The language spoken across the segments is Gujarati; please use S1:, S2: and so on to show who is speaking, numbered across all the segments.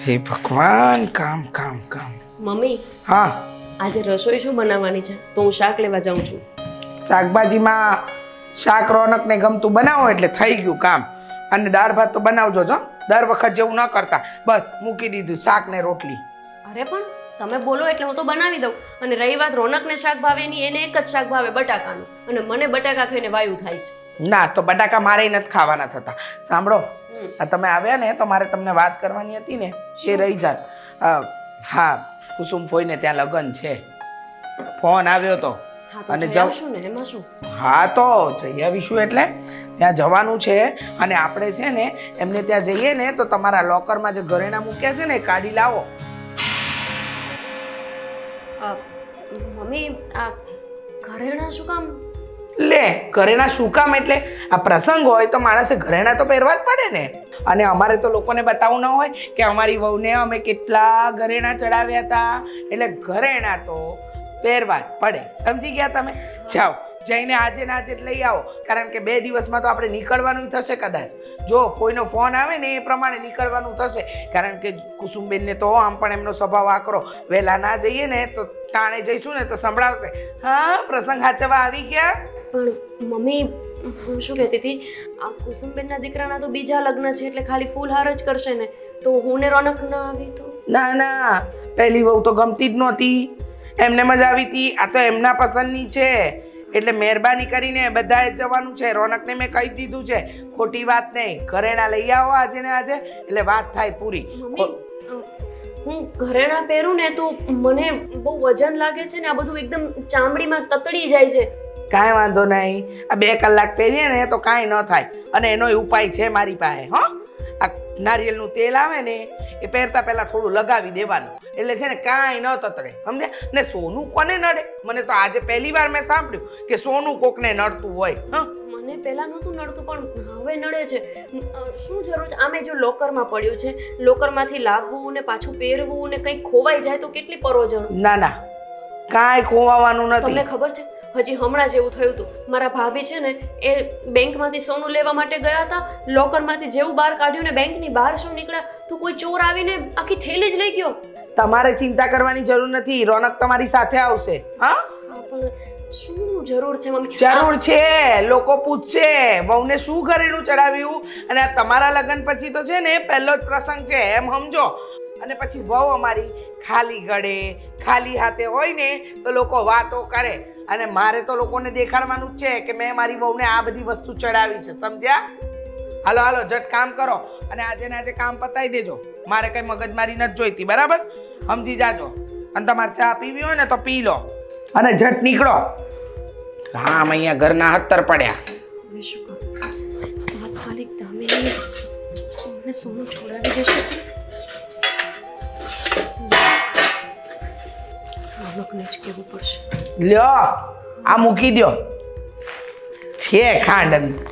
S1: હે ભગવાન, કામ કામ કામ.
S2: મમ્મી
S1: હા,
S2: આજે રસોઈ શું બનાવવાની છે? તો હું શાક લેવા જાઉં છું.
S1: શાકભાજીમાં શાક રોનકને ગમતું બનાવો એટલે થઈ ગયું કામ. અને દાળ ભાત તો બનાવજો જો, દર વખત જેવું ન કરતા. બસ મૂકી દીધું શાક ને રોટલી.
S2: અરે પણ તમે બોલો એટલે હું તો બનાવી દઉં. અને રહી વાત રોનકને શાક ભાવે નહીં, એને એક જ શાક ભાવે બટાકાનું. અને મને બટાકા ખાઈને વાયુ થાય છે.
S1: ના, તો બટાકા મારે નથી ખાવાના થતા. સાંભળો, આ તમે આવ્યા ને તો મારે તમને વાત કરવાની હતી ને, એ રહી જાત. હા, કુસુમ ફોઈને ત્યાં લગ્ન છે, ફોન આવ્યો તો.
S2: હા તો
S1: અને
S2: જઈ આવશું ને, એમાં શું?
S1: હા તો જઈ આવીશું. એટલે ત્યાં જવાનું છે અને આપણે છે ને એમને ત્યાં જઈએ ને તો તમારા લોકરમાં જે ઘરેણાં મૂક્યા છે ને એ કાઢી લાવો.
S2: મમ્મી આ ઘરેણાં શું કામ?
S1: લે, ઘરેણાં શું કામ એટલે આ પ્રસંગ હોય તો માણસે ઘરેણાં તો પહેરવા જ પડે ને. અને અમારે તો લોકોને બતાવવું ન હોય કે અમારી વહુને અમે કેટલા ઘરેણાં ચડાવ્યા હતા, એટલે ઘરેણાં તો પહેરવા જ પડે. સમજી ગયા તમે? જાઓ, જઈને આજે ને આજે જ લઈ આવો, કારણ કે 2 દિવસમાં તો આપણે નીકળવાનું થશે કદાચ. જો કોઈનો ફોન આવે ને એ પ્રમાણે નીકળવાનું થશે, કારણ કે કુસુમબેનને તો આમ પણ એમનો સ્વભાવ આકરો. વહેલા ના જઈએ ને તો ટાણે જઈશું ને તો સંભળાવશે, હા પ્રસંગ હાચવા આવી ગયા.
S2: પણ મમ્મી હું શું કહેતી હતી, આ કુસુમબેનના દીકરાના તો બીજા લગ્ન છે એટલે ખાલી ફૂલહાર જ કરશે ને, તો હું ને રોનક ના આવી તો?
S1: ના ના, પહેલી વહુ તો ગમતી જ નહોતી, એમને મજા આવી હતી. આ તો એમના પસંદની છે એટલે મહેરબાની કરીને બધાએ જવાનું છે. રોનકને મેં કહી દીધું છે, ખોટી વાત નહીં. ઘરેણાં લઈ આવો આજે ને આજે એટલે વાત થાય પૂરી.
S2: મમ્મી હું ઘરેણાં પહેરું ને તો મને બહુ વજન લાગે છે ને, આ બધું એકદમ ચામડીમાં તતડી જાય છે.
S1: કાંઈ વાંધો નહીં, આ 2 કલાક પહેરીએ ને તો કાંઈ ન થાય. અને એનો ઉપાય છે મારી પાસે. હો, આ નારિયેળનું તેલ આવે ને એ પહેરતા પહેલા થોડું લગાવી દેવાનું, એટલે છે ને કાંઈ ન તતડે. સમજે ને? સોનું કોને નડે? મને તો આજે પહેલી વાર મેં સાંભળ્યું કે સોનું કોકને નડતું હોય. હા,
S2: મને પહેલા નહોતું નડતું પણ હવે નડે છે. શું જરૂર છે? આમે જો લોકરમાં પડ્યું છે, લોકરમાંથી લાવવું ને પાછું પહેરવું ને કંઈક ખોવાઈ જાય તો કેટલી પરોજણ.
S1: ના ના, કાંઈ ખોવાવાનું નથી.
S2: તમને ખબર છે હજી હમણાં જ એવું થયું હતું. મારા ભાભી છે ને એ બેંકમાંથી સોનું લેવા માટે ગયા હતા, લોકરમાંથી જેવું બહાર કાઢ્યું ને બેંકની બહાર શું નીકળ્યા તો કોઈ ચોર આવીને આખી થેલી જ લઈ ગયો.
S1: તમારે ચિંતા કરવાની જરૂર નથી, રોનક તમારી સાથે આવશે. હા,
S2: પણ શું જરૂર છે મમ્મી?
S1: જરૂર છે. લોકો પૂછશે વહુને શું ઘરેણું ચડાવ્યું, અને આ તમારા લગ્ન પછી તો છે ને પહેલો જ પ્રસંગ છે એમ સમજો. અને પછી વહુ અમારી ખાલી ગળે ખાલી હાથે હોય ને તો લોકો વાતો કરે, અને મારે તો લોકોને દેખાડવાનું જ છે કે મેં મારી વહુને આ બધી વસ્તુ ચડાવી છે. સમજ્યા? હાલો હાલો, જટ કામ કરો અને આજે ને આજે કામ પતાવી દેજો. મારે કઈ મગજમારી નથી જોઈતી, બરાબર? સમજી જાજો. અને તમારે ચા પીવી હોય ને તો પી લો અને જટ નીકળો. રામ, અહીંયા ઘરના હત્તર પડ્યા.
S2: હવે શું કરું? તાત્કાલિક દામિની મને સોનું છોડાવી દેશે. રોનકને જ કહેવું પડશે.
S1: લ્યો, આ મૂકી દો, છે ખાંડ અંદર.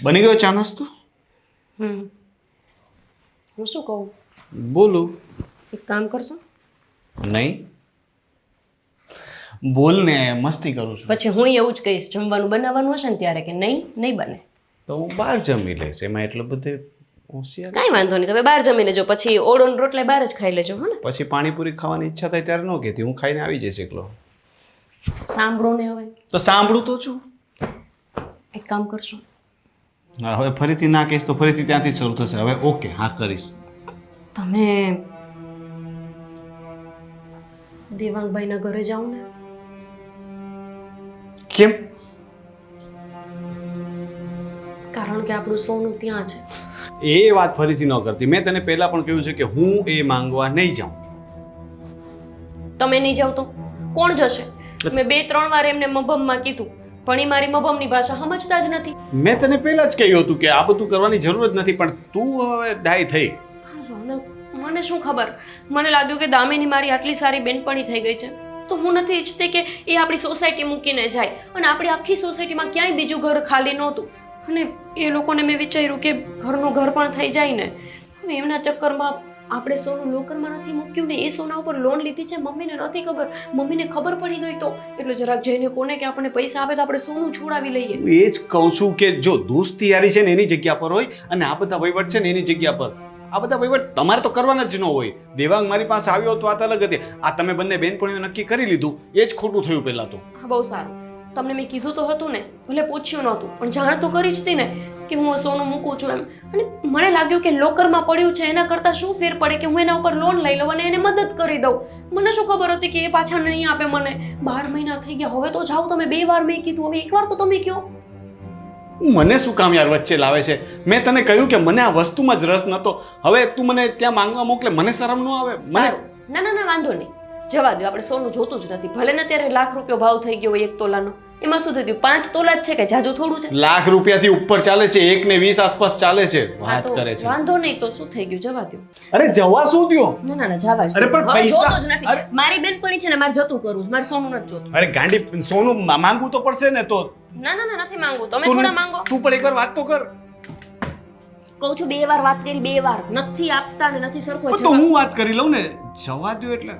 S3: બની ગયો ચા નાસ્તો?
S2: હું શું કહું?
S3: બોલું?
S2: એક કામ કરશો?
S3: નહીં. બોલ ને, મસ્તી કરું છું.
S2: પછી હું એવું જ કહીશ જમવાનું બનાવવાનું હશે ને ત્યારે કે નહીં નહીં બને
S3: તો હું બહાર જમી લઈશ. એમાં એટલો બધે હોશિયાર?
S2: કાંઈ વાંધો નહીં, તમે બહાર જમી લેજો, પછી ઓળો ને રોટલા બહાર જ ખાઈ લેજો. હો ને?
S3: પછી પાણીપુરી ખાવાની ઈચ્છા થાય ત્યારે ન કહેતી, હું ખાઈને આવી જઈશ એકલો.
S2: સાંભળો ને હવે.
S3: તો સાંભળું તો છું.
S2: એક કામ કરશો?
S3: હા, હવે ફરીથી ના કહીશ તો ફરીથી ત્યાંથી જ શરૂ થશે. હવે ઓકે, હા કરીશ.
S2: તમે દેવાંગભાઈના ઘરે જાઓ ને.
S3: કેમ?
S2: કારણ કે આપણું સોનું ત્યાં છે.
S3: એ વાત ફરીથી ન કરતી. મેં તને પહેલા પણ કહ્યું છે કે હું એ માંગવા નહીં જાઉં.
S2: તમે નહીં જાઓ તો કોણ જશે? મેં 2-3 વાર એમને મભમમાં કીધું પણ એ મારી મભમની ભાષા સમજતા જ નથી.
S3: મેં તને પહેલા જ કહ્યું હતું કે આ બધું કરવાની જરૂર જ નથી, પણ તું હવે ડાય થઈ.
S2: રોનક, મને શું ખબર, મને લાગ્યું કે દામિની મારી આટલી સારી બેનપણી થઈ ગઈ છે તો હું નથી ઈચ્છતી કે એ આપણી સોસાયટી મૂકીને જાય. અને આપણી આખી સોસાયટીમાં ક્યાંય બીજું ઘર ખાલી નહોતું, અને એ લોકોને મેં વિચાર્યું કે ઘરનું ઘર પણ થઈ જાય ને. હવે એમના ચક્કરમાં આપણે સોનું લોકરમાં નથી મૂક્યું ને એ સોના ઉપર લોન લીધી છે, મમ્મીને નથી ખબર. મમ્મીને ખબર પડી ગઈ તો એટલે જરાક જઈને કોને કે આપણને પૈસા આપે તો આપણે સોનું છોડાવી લઈએ.
S3: હું એ જ કહું છું કે જો દોસ્તી યારી છે ને એની જગ્યા પર હોય અને આ બધા વહીવટ છે ને એની જગ્યા પર. આ બધા વહીવટ તમારે તો કરવાના જ ન હોય. દેવાંગ મારી પાસે આવ્યો તો વાત અલગ હતી. આ તમે બંને બેનપણીઓ નક્કી કરી લીધું એ જ ખોટું થયું પહેલા તો.
S2: હા, બહુ સારું. તમને મેં કીધું તો હતું ને, ભલે પૂછ્યું નહોતું પણ જાણ તો કરી જ હતી ને કે હું સોનું મૂકું છું એમ. અને મને લાગ્યું કે લોકરમાં પડ્યું છે એના કરતાં શું ફેર પડે કે હું એના ઉપર લોન લઈ લઉં અને એને મદદ કરી દઉં. મને શું ખબર હતી કે એ પાછા નહીં આપે મને. 12 મહિના થઈ ગયા, હવે તો જાઓ તમે. 2 વાર મેં કીધું, હવે 1 વાર તો તમે કહો.
S3: મને શું કામ યાર વચ્ચે લાવે છે? મેં તને કહ્યું કે મને આ વસ્તુમાં જ રસ નહોતો. હવે તું મને ત્યાં માંગવા મોકલે, મને શરમ ન આવે? મને
S2: સારું. ના વાંધો નહીં, જવા દો. આપણે સોનું જોતું જ નથી. ભલે ને ત્યારે ₹1,00,000 ભાવ થઈ ગયો હોય 1 તોલાનો. એમાં શું થઈ ગયું? 5 તોલા જ છે કે જાજુ થોડું છે?
S3: લાખ રૂપિયાથી ઉપર ચાલે છે, 1 ને 20 આસપાસ ચાલે છે.
S2: હા,
S3: વાત
S2: તો
S3: કરે છે.
S2: વાંધો નહીં, તો શું થઈ ગયું? જવા દો.
S4: અરે જવા શું દ્યો?
S2: ના જવા જ
S3: અરે
S2: દો.
S3: પણ
S2: હવે
S3: પૈસા-
S2: જોતું જ નથી. મારી બેનપણી છે ને, મારે જતું કરવું છે. મારે સોનું નથી જોતું.
S3: અરે ગાંડી, સોનું માંગવું તો પડશે ને. તો
S2: ના નથી માંગવું. તમે
S3: તું
S2: થોડા માંગો.
S3: તું પણ એકવાર વાત તો કર.
S2: કહું છું 2 વાર વાત કરી, 2 વાર નથી આપતા ને નથી સરખો
S3: તો
S2: જવાબ.
S3: હું વાત કરી લઉં ને. જવા દો એટલે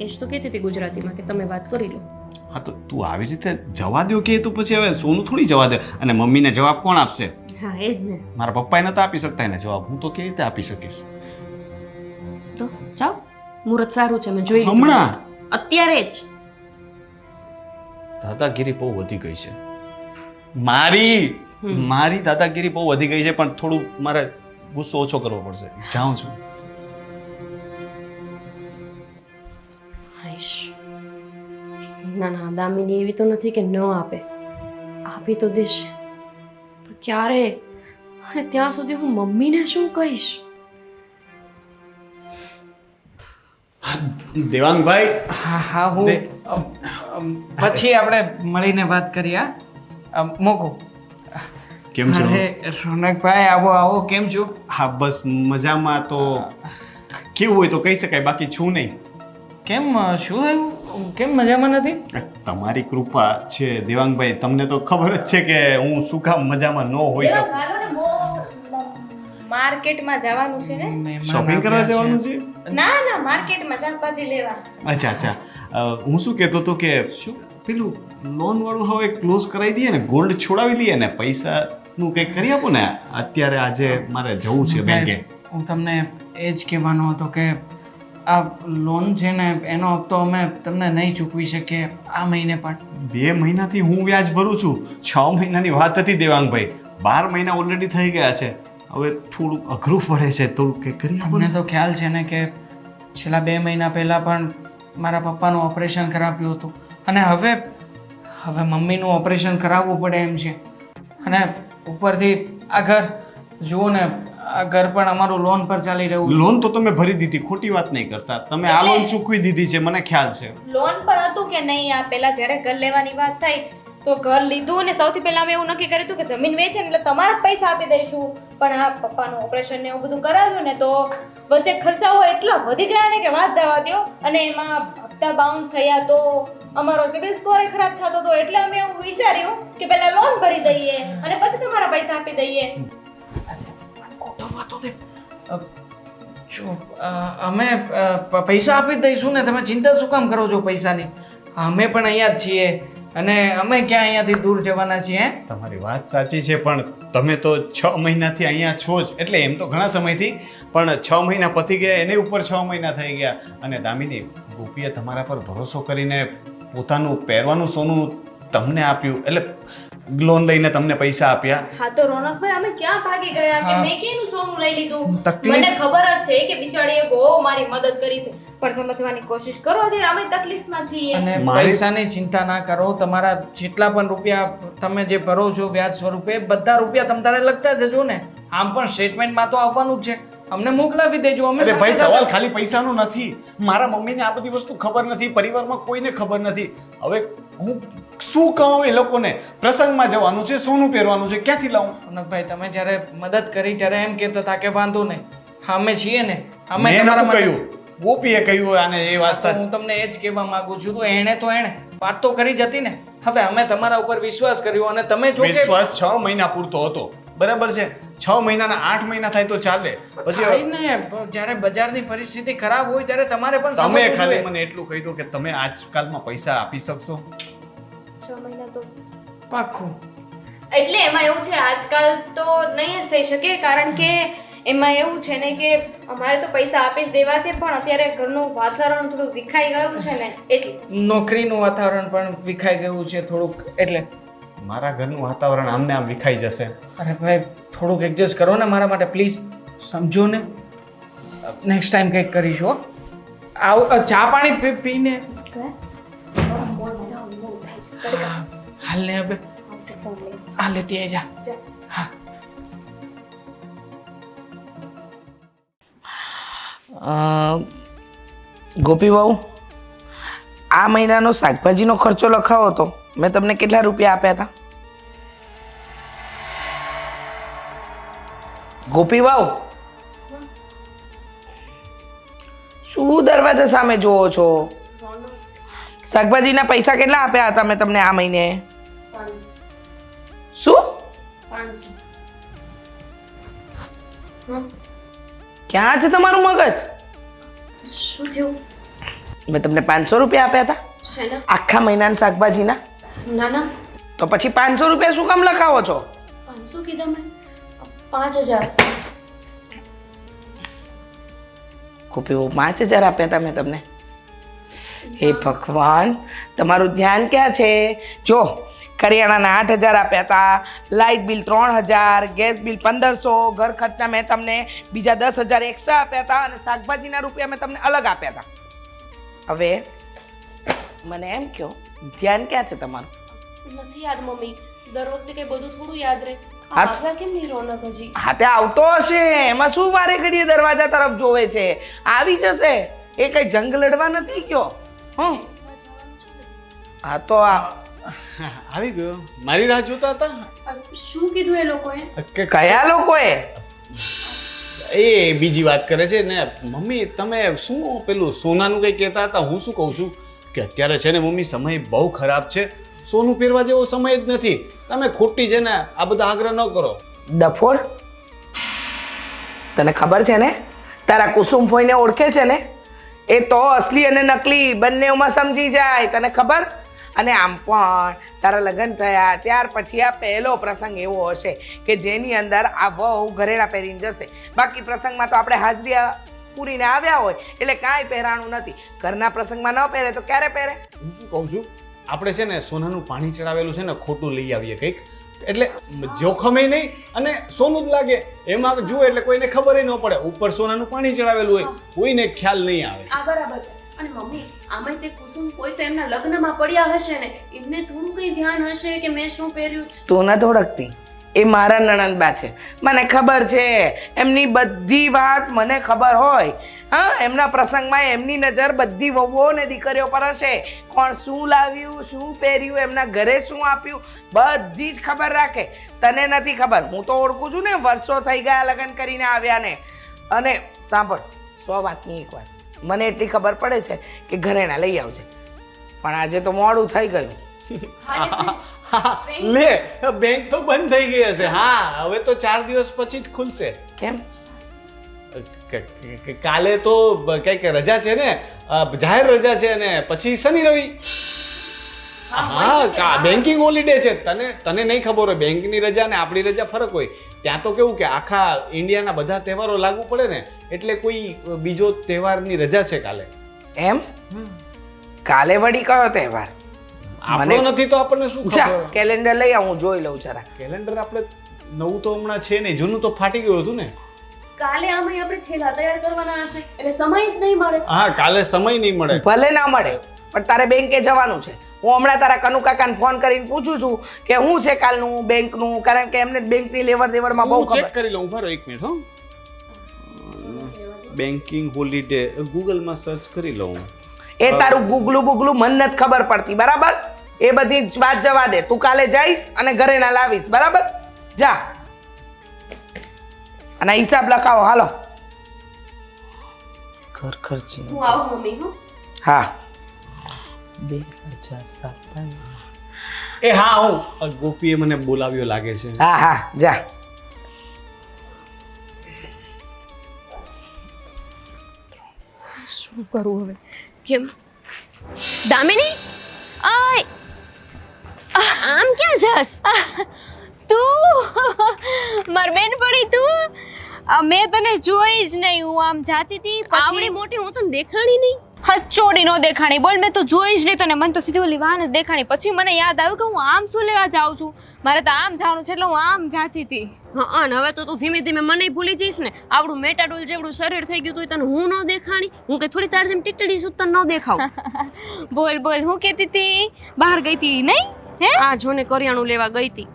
S2: એ જ તો કહેતી હતી ગુજરાતીમાં કે તમે વાત કરી લો.
S3: હા તો તું આવી રીતે જવા દો કે તો પછી હવે સોનું થોડી જવા દે. અને મમ્મીને જવાબ કોણ આપશે?
S2: હા, એ જ ને.
S3: મારા પપ્પાએ નતા આપી શકતા એને જવાબ. હું તો કેવી રીતે આપી શકીશ?
S2: તો જાઓ, મુહૂર્ત સારું છે, મેં જોઈ લીધું.
S3: હમણાં?
S2: અત્યારે જ.
S3: દાદાગીરી બહુ વધી ગઈ છે. મારી દાદાગીરી બહુ વધી ગઈ છે, પણ થોડું મારે ગુસ્સો ઓછો કરવો પડશે. જાઉં છું.
S2: હાઈશ. ના દામિની એવી તો નથી કે ન આપે. આપી તો દેશે, પણ ક્યારે? અને ત્યાં સુધી હું મમ્મીને શું કહીશ?
S3: દેવાંગભાઈ,
S4: હા હું
S3: દે-
S4: પછી આપણે મળીને વાત કરીએ. મૂકું.
S3: કેમ છો?
S4: અરે રોનકભાઈ, આવો કેમ છો?
S3: હા બસ મજામાં. તો કેવું હોય તો કહી શકાય, બાકી છું નહીં.
S4: કેમ, શું થયું? કેમ મજામાં નથી?
S3: તમારી કૃપા છે દેવાંગભાઈ. તમને તો ખબર જ છે કે હું શું કામ મજામાં ન હોઈ શકું.
S5: માર્કેટમાં જવાનું છે ને?
S4: મહેમાન
S3: શોપિંગ કરવા
S4: આવ્યા
S3: જવાનું
S4: છે.
S3: છે?
S5: ના માર્કેટમાં શાકભાજી લેવા.
S3: અચ્છા. હું શું કહેતો હતો કે પેલું લોન વાળું હવે ક્લોઝ કરાવી દઈએ ને, ગોલ્ડ છોડાવી લઈએ ને, પૈસાનું કંઈક કરી આપો ને. અત્યારે આજે મારે જવું છે બેંકે.
S4: હું તમને એ જ કહેવાનો હતો કે આ લોન છે ને એનો હપ્તો અમે તમને નહીં ચૂકવી શકીએ આ મહિને પણ.
S3: 2 મહિનાથી હું વ્યાજ ભરું છું. 6 મહિનાની વાત હતી દેવાંગભાઈ. 12 મહિના ઓલરેડી થઈ ગયા છે. હવે થોડુંક અઘરું પડે છે. થોડુંક કંઈક કરી આપો
S4: તમને
S3: ને.
S4: તો ખ્યાલ છે ને કે છેલ્લા 2 મહિના પહેલાં પણ મારા પપ્પાનું ઓપરેશન કરાવ્યું હતું અને હવે મમ્મીનું ઓપરેશન કરાવવું પડે એમ છે. અને ઉપરથી આ ઘર જુઓ ને, આ ઘર પણ અમારું લોન પર ચાલી રહ્યું છે.
S3: લોન તો તમે ભરી દીધી, ખોટી વાત નહીં કરતા. તમે આ લોન ચૂકવી દીધી છે, મને ખ્યાલ છે.
S5: લોન પર હતું કે નહીં? આ પહેલા જ્યારે ઘર લેવાની વાત થઈ તો ઘર લીધું ને સૌથી પહેલા અમે એવું નક્કી કર્યું હતું કે જમીન વેચે એટલે તમારા જ પૈસા આપી દઈશું. પણ આ પપ્પાનું ઓપરેશન ને એવું બધું કરાવ્યું ને તો વચ્ચે ખર્ચાઓ એટલા વધી ગયા ને કે વાત જવા દો. અને એમાં હપ્તા બાઉન્સ થયા તો અમારો સિબિલ સ્કોર ખરાબ થતો હતો. એટલે અમે એવું વિચાર્યું કે પહેલા લોન ભરી દઈએ અને પછી તમારા પૈસા આપી દઈએ.
S4: ગોઠવવા તો દે. જો અમે પૈસા આપી જ દઈશું ને, તમે ચિંતા શું કામ કરો છો પૈસાની? અમે પણ અહીંયા જ છીએ અને અમે ક્યાં અહીંયાથી દૂર જવાના છીએ?
S3: તમારી વાત સાચી છે, પણ તમે તો 6 મહિનાથી અહીંયા છો જ. એટલે એમ તો ઘણા સમયથી, પણ 6 મહિના પતી ગયા, એને ઉપર 6 મહિના થઈ ગયા. અને દામિની, ગોપીએ તમારા પર ભરોસો કરીને પોતાનું પહેરવાનું સોનું તમને આપ્યું, એટલે લોન લઈને તમને પૈસા આપ્યા.
S5: હા તો રોનકભાઈ, અમે ક્યાં ભાગી ગયા કે મેં કેનું સોનું લઈ લીધું?
S3: તકલીફ-
S5: મને ખબર જ છે કે બિચારીએ બહુ મારી મદદ કરી છે, પણ સમજવાની કોશિશ કરો. અત્યારે અમે તકલીફમાં છીએ.
S4: અને
S3: મારી-
S4: પૈસાની ચિંતા ના કરો. તમારા જેટલા પણ રૂપિયા તમે જે ભરો છો વ્યાજ સ્વરૂપે, બધા રૂપિયા તમારે લગતા જજો ને. આમ પણ સ્ટેટમેન્ટમાં તો આવવાનું જ છે. અમને મોકલાવી દેજો. અમે
S3: અરે ભાઈ,
S4: સાથે
S3: સવાલ ખાલી પૈસાનો નથી. મારા મમ્મીને આ બધી વસ્તુ ખબર નથી, પરિવારમાં કોઈને ખબર નથી. હવે હું શું કહું એ લોકોને? પ્રસંગમાં જવાનું છે, સોનું પહેરવાનું છે, ક્યાંથી લાવું?
S4: રોનકભાઈ, તમે જ્યારે મદદ કરી ત્યારે એમ કહેતા હતા કે વાંધો નહીં, હા અમે છીએ ને. અમે
S3: મેં
S4: તમારા
S3: નહોતું
S4: માટે-
S3: કહ્યું, ગોપીએ કહ્યું. આને એ વાત
S4: તો
S3: સાચી.
S4: હું તમને એ જ કહેવા માંગુ છું. તો એણે વાત તો કરી જ હતી ને. હવે અમે તમારા ઉપર વિશ્વાસ કર્યો અને તમે જો કે
S3: વિશ્વાસ 6 મહિના પૂરતો હતો. બરાબર છે 6 મહિનાના 8 મહિના થાય તો ચાલે પછી
S4: થાય ને જ્યારે બજારની પરિસ્થિતિ ખરાબ હોય ત્યારે તમારે પણ
S3: તમે
S4: સમજવું
S3: ખાલી
S4: જોઈએ.
S3: મને એટલું કહી દો કે તમે આજકાલમાં પૈસા આપી શકશો
S5: 6 મહિના તો
S4: પાક્કું.
S5: એટલે એમાં એવું છે આજકાલ તો નહીં જ થઈ શકે કારણ કે એમાં એવું છે ને કે અમારે તો પૈસા આપી જ દેવા છે પણ અત્યારે ઘરનું વાતાવરણ થોડું વિખાઈ ગયું છે ને એટલે
S4: નોકરીનું વાતાવરણ પણ વિખાઈ ગયું છે થોડુંક એટલે.
S3: મારા ઘરનું વાતાવરણ આમને આમ વિખાઈ જશે
S4: અરે ભાઈ થોડુંક એડજસ્ટ કરો ને મારા માટે પ્લીઝ, સમજો ને. નેક્સ્ટ ટાઈમ કંઈક કરીશું હો. ચા પાણી પીને હાલ ને હવે હાલ લેતી આવી જા. હા
S1: ગોપી બહુ આ મહિનાનો શાકભાજીનો ખર્ચો લખાવો તો મેં તમને કેટલા રૂપિયા આપ્યા હતા? ગોપી બહુ શું દરવાજા સામે જોવો છો? શાકભાજીના પૈસા કેટલા આપ્યા હતા મેં તમને આ મહિને? શું?
S2: 500.
S1: ક્યાં છે તમારું મગજ?
S2: શું થયું?
S1: મેં તમને 500 રૂપિયા આપ્યા હતા
S2: શેના?
S1: આખા મહિનાના શાકભાજીના.
S2: ના ના,
S1: તો પછી 500 રૂપિયા શું કામ લખાવો છો?
S2: 500 કીધા મેં. 5000.
S1: ગોપી 5000 આપ્યા હતા મેં તમને. હે ભગવાન, તમારું ધ્યાન ક્યાં છે? જો કરિયાણાના 8000 આપ્યા હતા, લાઇટ બિલ 3000, ગેસ બિલ 1500, ઘર ખર્ચના મેં તમને બીજા 10000 એક્સ્ટ્રા આપ્યા હતા અને શાકભાજીના રૂપિયા મેં તમને અલગ આપ્યા હતા. હવે મને એમ કહો, ધ્યાન ક્યાં છે તમારું?
S2: નથી યાદ મમ્મી, દર વખતે કઈ બધું થોડું યાદ રહે.
S1: હા.
S2: આગળ કેમ નહીં રોનક હજી?
S1: હા તે આવતો હશે, એમાં શું વારે ઘડીએ દરવાજા તરફ જોવે છે? આવી જશે, એ કઈ જંગ લડવા નથી ગયો. હા તો
S3: આવી ગયો. મારી રાહ જોતા હતા
S2: શું કીધું એ લોકોએ?
S3: કે
S1: કયા લોકોએ?
S3: એ બીજી વાત કરે છે ને મમ્મી. તમે શું પેલું સોનાનું કંઈ કહેતા હતા? હું શું કહું છું કે અત્યારે છે ને મમ્મી સમય બહુ ખરાબ છે. સોનું પહેરવા જેવો સમય જ નથી. તમે ખોટી છે ને આ બધા આગ્રહ ન કરો.
S1: ડફોડ, તને ખબર છે ને તારા કુસુમ ફોઈને ઓળખે છે ને? એ તો અસલી અને નકલી બંનેમાં સમજી જાય, તને ખબર? અને આમ પણ તારા લગ્ન થયા ત્યાર પછી આ પહેલો પ્રસંગ એવો હશે કે જેની અંદર આ વહુ ઘરેણા પહેરીને જશે. બાકી પ્રસંગમાં તો આપણે હાજરી પૂરીને આવ્યા હોય એટલે કાંઈ પહેરાણું નથી. ઘરના પ્રસંગમાં ન પહેરે તો ક્યારે પહેરે?
S3: હું શું કહું છું, આપણે છે ને સોનાનું પાણી ચડાવેલું છે ને ખોટું લઈ આવીએ કંઈક, એટલે જોખમે નહીં અને સોનું જ લાગે. એમાં જુએ એટલે કોઈને ખબર ન પડે. ઉપર સોનાનું પાણી ચડાવેલું હોય, કોઈને ખ્યાલ નહીં આવે.
S2: આ બરાબર છે. અને મમ્મી, આમાંય તે કુસુમ કોઈ તો એમના લગ્નમાં પડ્યા હશે ને, એમને થોડું કઈ ધ્યાન હશે કે મેં શું પહેર્યું છે.
S1: તું નથી ઓળખતી, એ મારા નણંદબા છે. મને ખબર છે, એમની બધી વાત મને ખબર હોય. હા, એમના પ્રસંગમાં એમની નજર બધી વહુઓ ને દીકરીઓ પર હશે. કોણ શું લાવ્યું, શું પહેર્યું, એમના ઘરે શું આપ્યું, બધી જ ખબર રાખે. તને નથી ખબર, હું તો ઓળખું છું ને, વર્ષો થઈ ગયા લગ્ન કરીને આવ્યા ને. અને સાંભળ, 100 વાતની એક વાત, મને એટલી ખબર પડે છે કે ઘરેણા લઈ આવજે. પણ આજે તો મોડું થઈ ગયું.
S3: લે, બેંક તો બંધ થઈ ગઈ હશે. હા, હવે તો 4 દિવસ પછી જ ખુલશે.
S1: કેમ?
S3: કાલે તો કઈક રજા છે ને, જાહેર રજા છે ને પછી શનિ રવિ. હા, બેન્કિંગ હોલિડે છે. તને નહીં ખબર હોય, બેંકની રજા ને આપણી રજા ફરક હોય. ત્યાં તો કેવું કે આખા ઇન્ડિયાના બધા તહેવારો લાગુ પડે ને, એટલે કોઈ બીજો તહેવારની રજા છે કાલે.
S1: એમ? કાલે વળી કયો તહેવાર?
S3: આપણો નથી તો આપણને શું
S1: જા
S3: ખબર?
S1: કેલેન્ડર લઈ આવ, હું જોઈ લઉં જરા.
S3: કેલેન્ડર આપણે નવું તો હમણાં છે નહીં, જૂનું તો ફાટી ગયું હતું ને.
S2: કાલે આમાંય આપણે થેલા તૈયાર કરવાના હશે એટલે સમય જ નહીં મળે.
S3: હા, કાલે સમય નહીં મળે.
S1: ભલે ના મળે પણ તારે બેંકે જવાનું છે. હું હમણાં તારા કનુ કાકાને ફોન કરીને પૂછું છું કે શું છે કાલનું બેંકનું, કારણ કે એમને બેંકની લેવડ દેવડમાં બહુ
S3: હું ચેક
S1: ખબર.
S3: કરી લઉં. ઉભા રહો 1 મિનિટ. હો, બેન્કિંગ હોલિડે ગૂગલમાં સર્ચ કરી લઉં.
S1: એ તારું ગુગલું બુગલું મન નથી ખબર પડતી, બરાબર? એ બધી જ વાત જવા દે. તું કાલે જઈશ અને ઘરે ના લાવીશ, બરાબર? જા અને હિસાબ લખાવો. હાલો, ઘર ખર્ચ.
S2: હું આવું મમ્મી. હો,
S1: હા, 2057.
S3: એ હા, હું ગોપીએ મને બોલાવ્યો લાગે છે.
S1: હા હા, જા.
S2: શું કરું હવે? કેમ દામિની આય આમ ક્યાં જાસ?
S5: તું માર બેન પડી તું મેં તને જોઈ જ નહીં. હું આમ જાતી હતી
S2: આવડી મોટી હું તને દેખાણી નહીં.
S5: હચોડી નો દેખાણી. બોલ, મેં તો જોઈ જ નહીં તને. મને તો સીધી ઓલી વાહન જ દેખાણી. પછી મને યાદ આવ્યું કે હું આમ શું લેવા જાઉં છું. મારે તો આમ જવાનું છે એટલે હું આમ જાતી હતી.
S2: હા અને હવે તો તું ધીમે ધીમે મને ભૂલી જઈશ ને. આવડું મેટાડોલ જેવડું શરીર થઈ ગયું તું તને હું ન દેખાણી. હું કે થોડી તાર જેમ ટીટડી છું તને ન દેખાવ.
S5: બોલ બોલ, હું કહેતી હતી? બહાર ગઈ હતી નહીં? હે?
S2: આ જોને કરિયાણું લેવા ગઈ હતી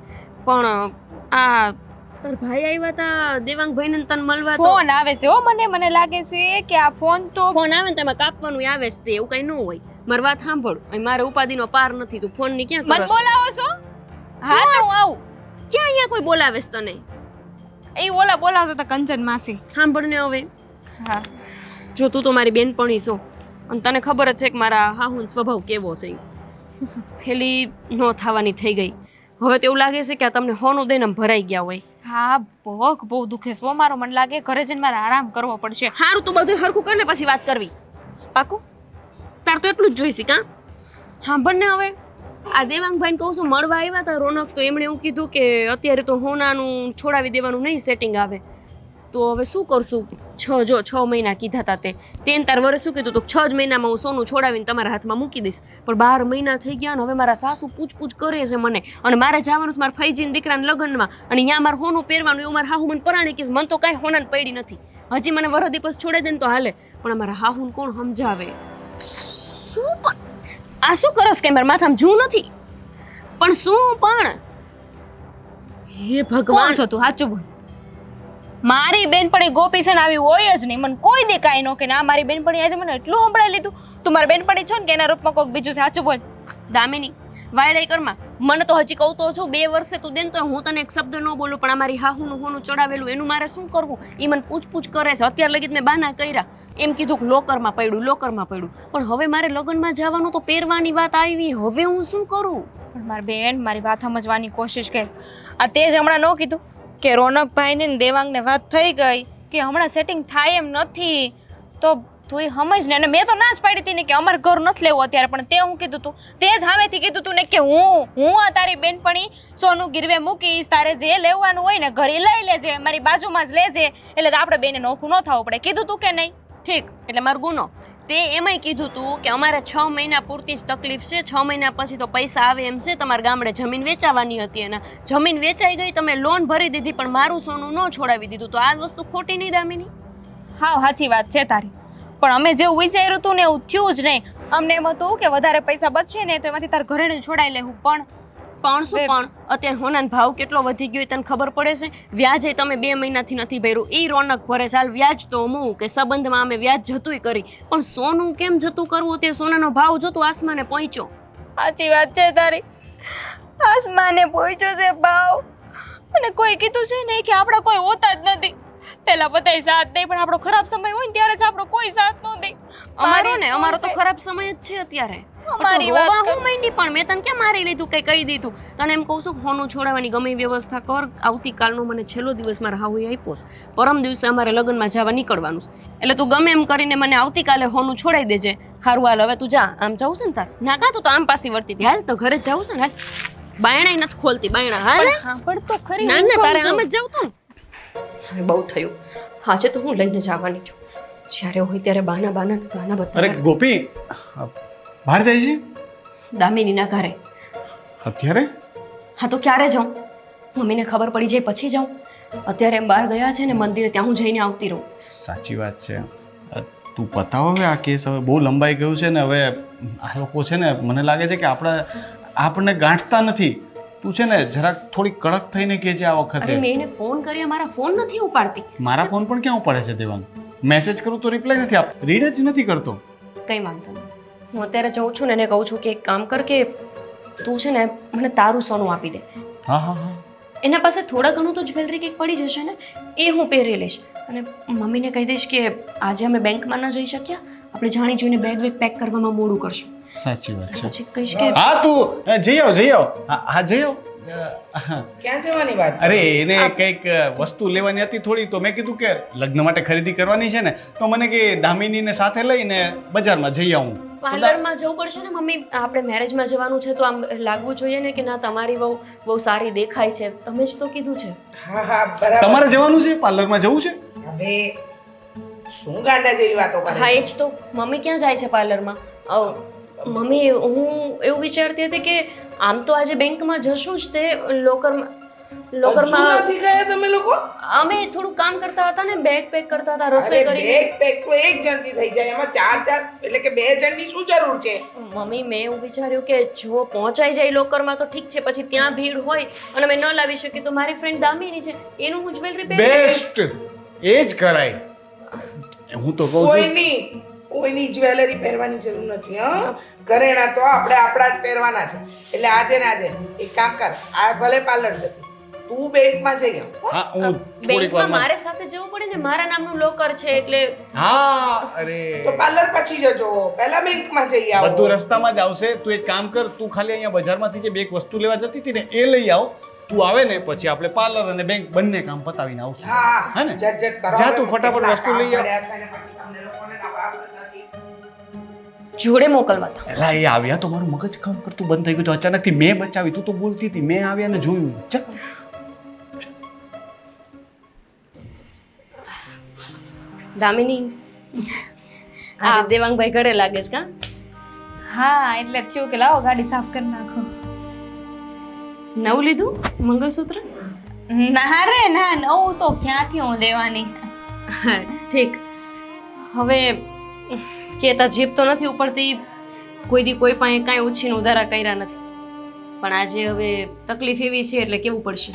S2: પણ આ તાર ભાઈ આવ્યા તા દેવાંગભાઈ ને તને મળવા તો
S5: ફોન આવે છે હો મને લાગે છે કે આ ફોન તો
S2: ફોન આવે ને તો એમાં કાપવાનું આવે છે તે એવું કઈ ન હોય. મારી વાત સાંભળ અહીં મારે ઉપાધિનો પાર નથી. તું ફોન ની ક્યાં
S5: મને
S2: કરસ?
S5: બોલાવો છો? હા તો હું આવું.
S2: ક્યાં અહીંયા કોઈ બોલાવે છે તને?
S5: એ ઓલા બોલાવતા હતા કંચન માસી.
S2: સાંભળ ને હવે
S5: હા
S2: જો તું તો મારી બેનપણી છો અને તને ખબર જ છે કે મારા હાહુનો સ્વભાવ કેવો છે. પેલી નો થવાની થઈ ગઈ. હવે તો એવું લાગે છે કે આ તમને હોનું દઈને આમ ભરાઈ ગયા હોય.
S5: હા બહુ દુખે છે મારો. મને લાગે ઘરે જઈને મારે આરામ કરવો પડશે.
S2: સારું તું બધું હરખું કર ને પછી વાત કરવી.
S5: પાકું?
S2: તાર તો એટલું જ જોઈશે કાં? સાંભળ ને હવે આ દેવાંગભાઈને કહું છું મળવા આવ્યા હતા રોનક, તો એમણે એવું કીધું કે અત્યારે તો હોનાનું છોડાવી દેવાનું નહીં સેટિંગ આવે. તો હવે શું કરશું? 6 મહિના કીધા હતા તે તાર વરે શું કીધું તો 6 જ મહિનામાં હું સોનું છોડાવીને તમારા હાથમાં મૂકી દઈશ. પણ 12 મહિના થઈ ગયા ને હવે મારા સાસુ પૂછપૂછ કરે છે મને. અને મારે જવાનું છે મારા ફૈજીના દીકરાના લગ્નમાં અને અહીંયા મારે હોનું પહેરવાનું એવું મારા હાહુ મને પરાણે કીધું. મને તો કાંઈ હોનાને પડી નથી. હજી મને વરદી પછી છોડે દે ને તો હાલે પણ અમારા હાહુને કોણ સમજાવે? શું પણ આ શું કરસ કે મારા માથામાં જૂ નથી પણ શું પણ હે
S5: કોણ
S2: ભગવાન
S5: છો તું? સાચું બોલ. મારી બેનપણી ગોપી છે ને આવી હોય જ નહીં. મને કોઈ દે કાંઈ નો કે ના મારી બેનપણી આજે મને એટલું સંભળાઈ લીધું. તું મારી બેનપણી છો ને કે એના રૂપમાં કોઈક બીજું છે? સાચું બોલ.
S2: દામિની વાયડાઈ કરમાં મને તો હજી કહું તો છું 2 વર્ષે તું દેન તો હું તને એક શબ્દ ન બોલું પણ અમારી હાહુનું હોનું ચડાવેલું એનું મારે શું કરવું? એ મને પૂછપૂછ કરે છે. અત્યાર લગી મેં બાના કર્યા એમ કીધું કે લોકરમાં પડ્યું પણ હવે મારે લગ્નમાં જવાનું તો પહેરવાની વાત આવી. હવે હું શું કરું?
S5: પણ મારી બેન મારી વાત સમજવાની કોશિશ કર. આ તે જ હમણાં ન કીધું કે રોનકભાઈને ને દેવાંગને વાત થઈ ગઈ કે હમણાં સેટિંગ થાય એમ નથી. તો તું સમજ ને. અને મેં તો ના જ પાડી હતી ને કે અમારે ઘર નથી લેવું અત્યારે. પણ તે હું કીધું તું તે જ સામેથી કીધું તું ને કે હું આ તારી બેનપણી સોનું ગીરવે મૂકીશ. તારે જે લેવાનું હોય ને ઘરે લઈ લેજે, મારી બાજુમાં જ લેજે. એટલે તો આપણે બેને નોખું ન થવું પડે. કીધું તું કે નહીં?
S2: ઠીક એટલે મારો ગુનો. તે એમાંય કીધું તું કે અમારે 6 મહિના પૂરતી જ તકલીફ છે. 6 મહિના પછી તો પૈસા આવે એમ છે. તમારા ગામડે જમીન વેચાવાની હતી એના જમીન વેચાઈ ગઈ. તમે લોન ભરી દીધી પણ મારું સોનું ન છોડાવી દીધું. તો આ વસ્તુ ખોટી નહીં દામિની?
S5: હા સાચી વાત છે તારી. પણ અમે જેવું વિચાર્યું હતું ને એવું થયું જ નહીં. અમને એમ હતું કે વધારે પૈસા બચશે ને તો એમાંથી તાર ઘરેણું છોડાઈ લેવું.
S2: પણ શું પણ અત્યારે હોનાનો ભાવ કેટલો વધી ગયો તને ખબર પડે છે? વ્યાજે તમે 2 મહિનાથી નથી ભર્યું. ઈ રોનક ભરે ચાલ વ્યાજ તો હું કે સંબંધમાં અમે વ્યાજ જતુંય કરી પણ સોનું કેમ જતું કરવું? તે સોનાનો ભાવ જોતું આસમાને પહોંચ્યો.
S5: સાચી વાત છે તારી. આસમાને પહોંચ્યો છે ભાવ. અને કોઈ કીધું છે નહીં કે આપણે કોઈ હોતા જ નથી. પેલા બધાય સાથ દે પણ આપણો ખરાબ સમય હોય ને ત્યારે જ આપણો કોઈ સાથ ન દે.
S2: અમારો તો ખરાબ સમય જ છે અત્યારે.
S5: મારી વાત
S2: હું માંડી પણ મેં તને ક્યાં મારી લીધું કઈ કહી દીધું? તને એમ કહું છું હોનું છોડાવવાની ગમે એવી વ્યવસ્થા કર. આવતીકાલનો મને છેલ્લો દિવસ મારા હાઉએ આપ્યો છે. પરમ દિવસે અમારે લગ્નમાં જવા નીકળવાનું છે. એટલે તું ગમે એમ કરીને મને આવતીકાલે હોનું છોડાઈ દેજે. હારું હાલ હવે તું જા. આમ જવું છે ને તાર? ના કા તું તો આમ પાછી વર્તી હતી. હાલ તો ઘરે જ જવું છે ને? હાલ બાયણાય નથી ખોલતી બાયણા. હાલ
S5: હા પણ તો ખરી.
S2: ના ના તારે આમ જ જવું તું. હવે બહુ થયું. આજે તો હું લઈને જવાની છું. જ્યારે હોય ત્યારે બાના બતા.
S3: અરે ગોપી બહાર જાય છે
S2: દામિનીના ઘરે.
S3: અત્યારે?
S2: હા તો ક્યારે જાઉં? મમ્મીને ખબર પડી જાય પછી જાઉં? અત્યારે એમ બહાર ગયા છે ને મંદિરે ત્યાં હું જઈને આવતી રહું.
S3: સાચી વાત છે. તું પતાવ હવે આ કેસ. હવે બહુ લંબાઈ ગયું છે ને. હવે આ લોકો છે ને મને લાગે છે કે આપણને ગાંઠતા નથી. તું છે ને જરાક થોડી કડક થઈને કહેજે આ વખતે.
S2: અરે મેં એને ફોન કર્યો મારા ફોન નથી ઉપાડતી.
S3: મારા ફોન પણ ક્યાં ઉપાડે છે દેવાંગ? મેસેજ કરું તો રિપ્લાય નથી આપ. રીડ જ નથી કરતો.
S2: કંઈ વાંધો નહીં. હું અત્યારે જઉં છું ને એને કહું છું કે એક કામ કર કે તું છે ને મને તારું સોનું આપી દે.
S3: હા હા હા
S2: એના પાસે થોડા ઘણું તો જ્વેલરી કંઈક પડી જશે ને એ હું પહેરી લઈશ. અને મમ્મીને કહી દઈશ કે આજે અમે બેંકમાં ન જઈ શક્યા. આપણે જાણી જોઈને બેગ પેક કરવામાં મોડું કરશું.
S3: સાચી વાત છે.
S2: પછી કહીશ કે
S3: હા તું જઈ આવ. હા જઈ આવ.
S1: ક્યાં જવાની વાત
S3: અરે એને કંઈક વસ્તુ લેવાની હતી થોડી, તો મેં કીધું કે લગ્ન માટે ખરીદી કરવાની છે ને, તો મને કે દામિનીને સાથે લઈને બજારમાં જઈ આવું.
S2: પાર્લરમાં જવું પડશે ને મમ્મી, આપણે મેરેજમાં જવાનું છે તો આમ લાગવું જોઈએ ને કે ના તમારી વહુ બહુ સારી દેખાય છે, તમે જ તો કીધું છે.
S1: હા હા બરાબર.
S3: તમારે જવાનું છે, પાર્લરમાં જવું છે?
S1: હવે શું ગાંડા જેવી વાતો કરે
S2: હા
S1: છે?
S2: એ જ તો. મમ્મી ક્યાં જાય છે પાર્લરમાં? મમ્મી હું એવું વિચારતી હતી કે આમ તો આજે બેંકમાં જશું જ, તે લોકરમાં
S1: હજુ નથી ગયા તમે લોકો?
S2: અમે થોડું કામ કરતા હતા ને, બેગ પેક કરતા હતા, રસોઈ
S1: અરે
S2: કરી.
S1: બેગ પેક તો એક જણથી થઈ જાય, એમાં ચાર એટલે કે 2 જણની શું જરૂર છે?
S2: મમ્મી મેં એવું વિચાર્યું કે જો પહોંચાઈ જાય લોકરમાં તો ઠીક છે, પછી ત્યાં ભીડ હોય અને અમે ન લાવી શકીએ તો મારી ફ્રેન્ડ દામિની છે એનું હું જ્વેલરી
S3: બેસ્ટ, એ જ કરાય. હું તો કહું છું
S1: કોઈની જ્વેલરી પહેરવાની જરૂર નથી. હા, ઘરેણા તો આપણે આપણા જ પહેરવાના છે. એટલે આજે ને આજે એક કામ કર, આ ભલે પાર્લર જતી, તું બેંકમાં જઈ આવ.
S3: હા, હું થોડીક
S2: બેંકમાં
S3: વારમાં.
S2: મારે સાથે જવું પડે ને, મારા નામનું લોકર છે એટલે.
S3: હા, અરે
S1: તો પાર્લર પછી જજો, પહેલા બેંકમાં જઈ આવો.
S3: બધું રસ્તામાં જ આવશે. તું એક કામ કર, તું ખાલી અહીંયા બજારમાંથી જે બે વસ્તુ લેવા જતી હતી ને એ લઈ આવ. તું આવે ને પછી આપણે પાર્લર અને બેંક બંને કામ પતાવીને આવશું.
S1: હા
S3: હા ને?
S1: જટ કરો.
S3: જા તું ફટાફટ
S1: કેટલા
S3: વસ્તુ
S1: કામ
S3: લઈ આવ.
S1: પડ્યા છે ને પછી તમને લોકોને ના વાસ જ નથી.
S2: જોડે મોકલવા હતા.
S3: એલા એ આવ્યા તો મારું મગજ કામ કરતું બંધ થઈ ગયું. તો અચાનકથી મેં બચાવી. તું તો બોલતી હતી, મેં આવ્યા ને જોયું. ચાલ.
S2: દામિની, આજે દેવાંગભાઈ ઘરે લાગે છે કા?
S5: હા એટલે જ થયું કે લાવો ગાડી સાફ કરી નાખો.
S2: નવું લીધું મંગળસૂત્ર?
S5: ના રે ના, નવું તો ક્યાંથી હું લેવાની.
S2: હા ઠીક. હવે કેતા જીભ તો નથી ઉપડતી, કોઈ દી કોઈ પાસે કાંઈ ઉછીને ઉધારા કર્યા નથી, પણ આજે હવે તકલીફ એવી છે એટલે કેવું પડશે.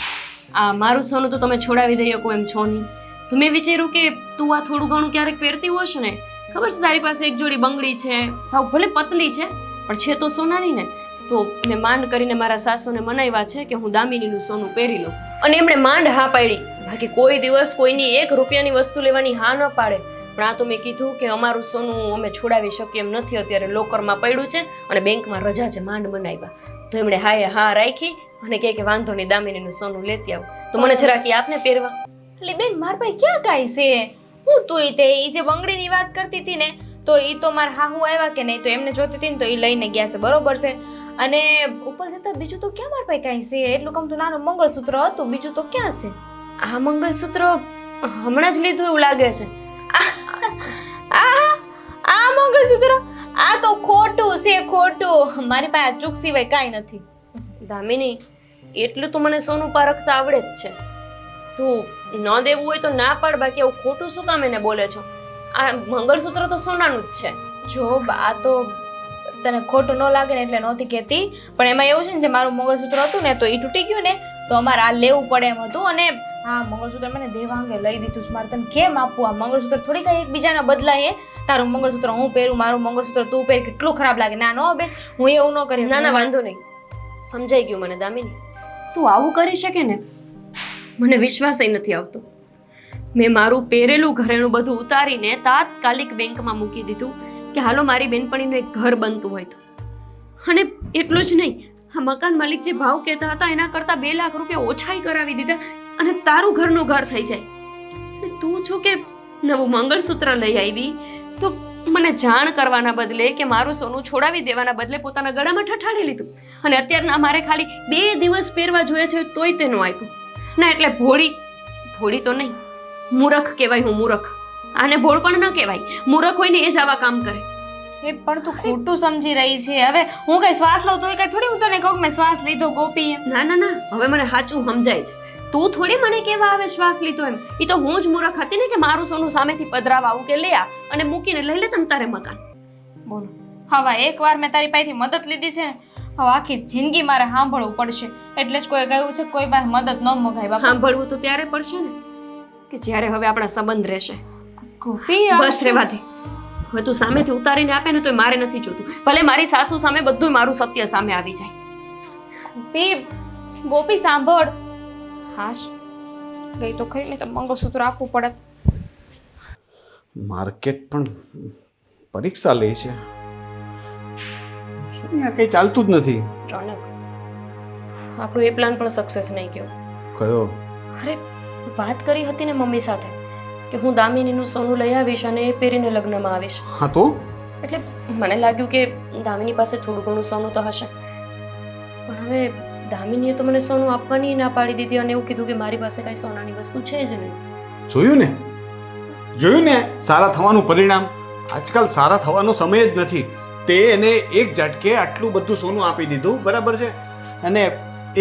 S2: આ મારું સોનું તો તમે છોડાવી દઈ શકો એમ છો નહીં. તો મેં વિચાર્યું કે તું આ થોડું ઘણું ક્યારેક પહેરતી હોશ ને, ખબર છે તારી પાસે એક જોડી બંગડી છે, સાવ ભલે પતલી છે પણ છે તો સોનાની ને, તો મેં માંડ કરીને મારા સાસુને મનાવ્યા છે કે હું દામિનીનું સોનું પહેરી લઉં, અને એમણે માંડ હા પાડી. બાકી કોઈ દિવસ કોઈની 1 રૂપિયાની વસ્તુ લેવાની હા ન પાડે, પણ આ તો મેં કીધું કે અમારું સોનું અમે છોડાવી શકીએ એમ નથી, અત્યારે લોકરમાં પડ્યું છે અને બેંકમાં રજા છે, માંડ મનાવ્યા. તો એમણે હા રાખી અને કહે કે વાંધો નહીં, દામિનીનું સોનું લેતી આવ. તો મને જરાક એ આપને પહેરવા.
S5: એટલે બેન માર પાસે ક્યાં કાંઈ છે? હું તું તે ઈ જે બંગડીની વાત કરતી હતી ને, તો ઈ તો મારા હાહુ આવ્યા કે નહીં, તો એમને જોતી હતી ને તો ઈ લઈને ગયા છે, બરોબર છે. અને ઉપર જતા બીજું તો ક્યાં માર પાસે કાંઈ છે? એટલું કમ તો નાનું મંગળસૂત્ર હતું, બીજું તો ક્યાં છે?
S2: આ મંગળસૂત્ર હમણાં જ લીધું એવું લાગે છે.
S5: આ મંગળસૂત્ર આ તો ખોટું છે, ખોટું. મારી પાસે ચૂક સિવાય કાંઈ નથી.
S2: દામિની, એટલું તો મને સોનું પારખતા આવડે જ છે. તું ન દેવું હોય તો ના પાડ, બાકી આવું ખોટું શું કામ એને બોલે છો? આ મંગળસૂત્ર તો સોનાનું જ છે.
S5: જો આ તો તને ખોટું ન લાગે ને એટલે નહોતી કહેતી, પણ એમાં એવું છે ને, જે મારું મંગળસૂત્ર હતું ને તો એ તૂટી ગયું ને, તો અમારે આ લેવું પડે એમ હતું. અને હા મંગળસૂત્ર મને દેવાંગે લઈ દીધું છે, મારે તને કેમ આપવું? આ મંગળસૂત્ર થોડી કઈ એકબીજાના બદલાય. તારું મંગળસૂત્ર હું પહેરું, મારું મંગળસૂત્ર તું પહેર, કેટલું ખરાબ લાગે. ના નો બેન, હું એવું ન કર્યું.
S2: ના વાંધો નહીં, સમજાઈ ગયું મને દામિની. તું આવું કરી શકે ને, મને વિશ્વાસ નથી આવતો. મેં મારું પહેરેલું ઘરેણું બધું ઉતારીને તાત્કાલિક બેંકમાં મૂકી દીધું કે હાલો મારી બેનપણીનું એક ઘર બનતું હોય તો. અને એટલું જ નહીં, આ મકાન માલિક જે ભાવ કહેતા હતા એના કરતાં 2 લાખ રૂપિયા ઓછાઈ કરાવી દીધા અને તારું ઘરનું ઘર થઈ જાય. અને તું છો કે નવું મંગળસૂત્ર લઈ આવી, તો મને જાણ કરવાના બદલે કે મારું સોનું છોડાવી દેવાના બદલે પોતાના ગળામાં ઠઠાડી લીધું. અને અત્યારના મારે ખાલી 2 દિવસ પહેરવા જોઈએ છે તોય તેનું આપ્યું. ના એટલે ભોળી તો નહીં, મૂરખ કહેવાય. હું મૂરખ, આને ભોળ પણ ન કહેવાય. મૂરખ હોય ને એ જ આવા કામ કરે.
S5: એ પણ તું ખોટું સમજી રહી છે. હવે હું કઈ શ્વાસ લઉં તો કઈ થોડી હું તને કહું કે મેં શ્વાસ લીધો ગોપી એમ.
S2: ના, હવે મને સાચું સમજાય છે. તું થોડી મને કેવા આવે શ્વાસ લીધો એમ. એ તો હું જ મૂરખ હતી ને કે મારું સોનું સામેથી પધરાવા આવું કે લે આ અને મૂકીને લઈ લે તમ તારે મકાન.
S5: બોલો, હવે એકવાર મેં તારી પાસેથી મદદ લીધી છે ને, હવે આખી જિંદગી મારે સાંભળવું પડશે. એટલે જ કોઈ કહ્યું છે કોઈ પાસે મદદ ન મગાય. બાપા
S2: સાંભળવું તો ત્યારે પડશે ને કે જ્યારે હવે આપણા સંબંધ રહેશે.
S5: ગોપી
S2: બસ રેવા દે. હવે તું સામેથી ઉતારીને આપે ને તો મારે નથી જોતું. ભલે મારી સાસુ સામે બધું મારું સત્ય સામે આવી જાય.
S5: ગોપી સાંભળ. હાશ ગઈ તો ખરી ને, તો મંગળસૂત્ર આપવું પડે.
S3: માર્કેટ પણ પરીક્ષા લે છે. શું યાર, કંઈ ચાલતું જ નથી.
S2: રોનક, આપણો એ પ્લાન પણ સક્સેસ નહીં ગયો.
S3: કયો?
S2: અરે વાત કરી હતી ને મમ્મી સાથે કે હું દામિનીનું સોનું લઈ આવીશ અને એ પહેરીને લગ્નમાં આવીશ.
S3: હા તો
S2: એટલે મને લાગ્યું કે દામિની પાસે થોડું ઘણું સોનું તો હશે, પણ હવે દામિનીએ તો મને સોનું આપવાની ના પાડી દીધી અને એવું કીધું કે મારી પાસે કાંઈ સોનાની વસ્તુ છે જ નહીં.
S3: જોયું ને સારા થવાનું પરિણામ. આજકાલ સારા થવાનો સમય જ નથી. તે એને એક ઝટકે આટલું બધું સોનું આપી દીધું, બરાબર છે, અને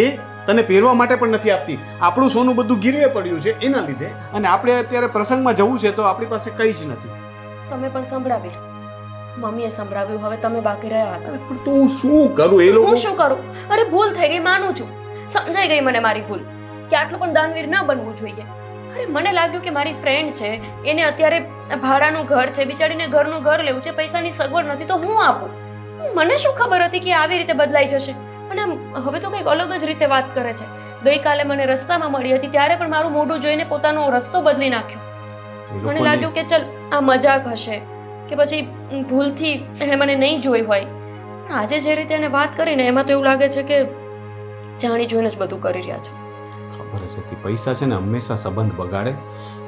S3: એ તને પહેરવા માટે પણ નથી આપતી. આપણું સોનું બધું ગીરવે પડ્યું છે એના લીધે, અને આપણે અત્યારે પ્રસંગમાં જવું છે તો આપણી પાસે કંઈ જ નથી.
S2: તમે પણ સંભળાવ્યું, મમ્મીએ સંભળાવ્યું, હવે તમે બાકી રહ્યા હતા.
S3: પણ તો હું શું કરું? એ લોકો
S2: હું શું કરું? અરે ભૂલ થઈ ગઈ, માનું છું, સમજાઈ ગઈ મને મારી ભૂલ કે આટલું પણ દાનવીર ન બનવું જોઈએ. અરે મને લાગ્યું કે મારી ફ્રેન્ડ છે, એને અત્યારે ભાડાનું ઘર છે, બિચારીને ઘરનું ઘર લેવું છે, પૈસાની સગવડ નથી તો હું આપું. મને શું ખબર હતી કે આવી રીતે બદલાઈ જશે, અને હવે તો કંઈક અલગ જ રીતે વાત કરે છે. ગઈકાલે મને રસ્તામાં મળી હતી ત્યારે પણ મારું મોઢું જોઈને પોતાનો રસ્તો બદલી નાખ્યો. મને લાગ્યું કે ચલ આ મજાક હશે કે પછી ભૂલથી એણે મને નહીં જોઈ હોય, પણ આજે જે રીતે એને વાત કરીને એમાં તો એવું લાગે છે કે જાણી જોઈને જ બધું કરી રહ્યા છે.
S3: ખબર જ હતી પૈસા છે ને હંમેશા સંબંધ બગાડે,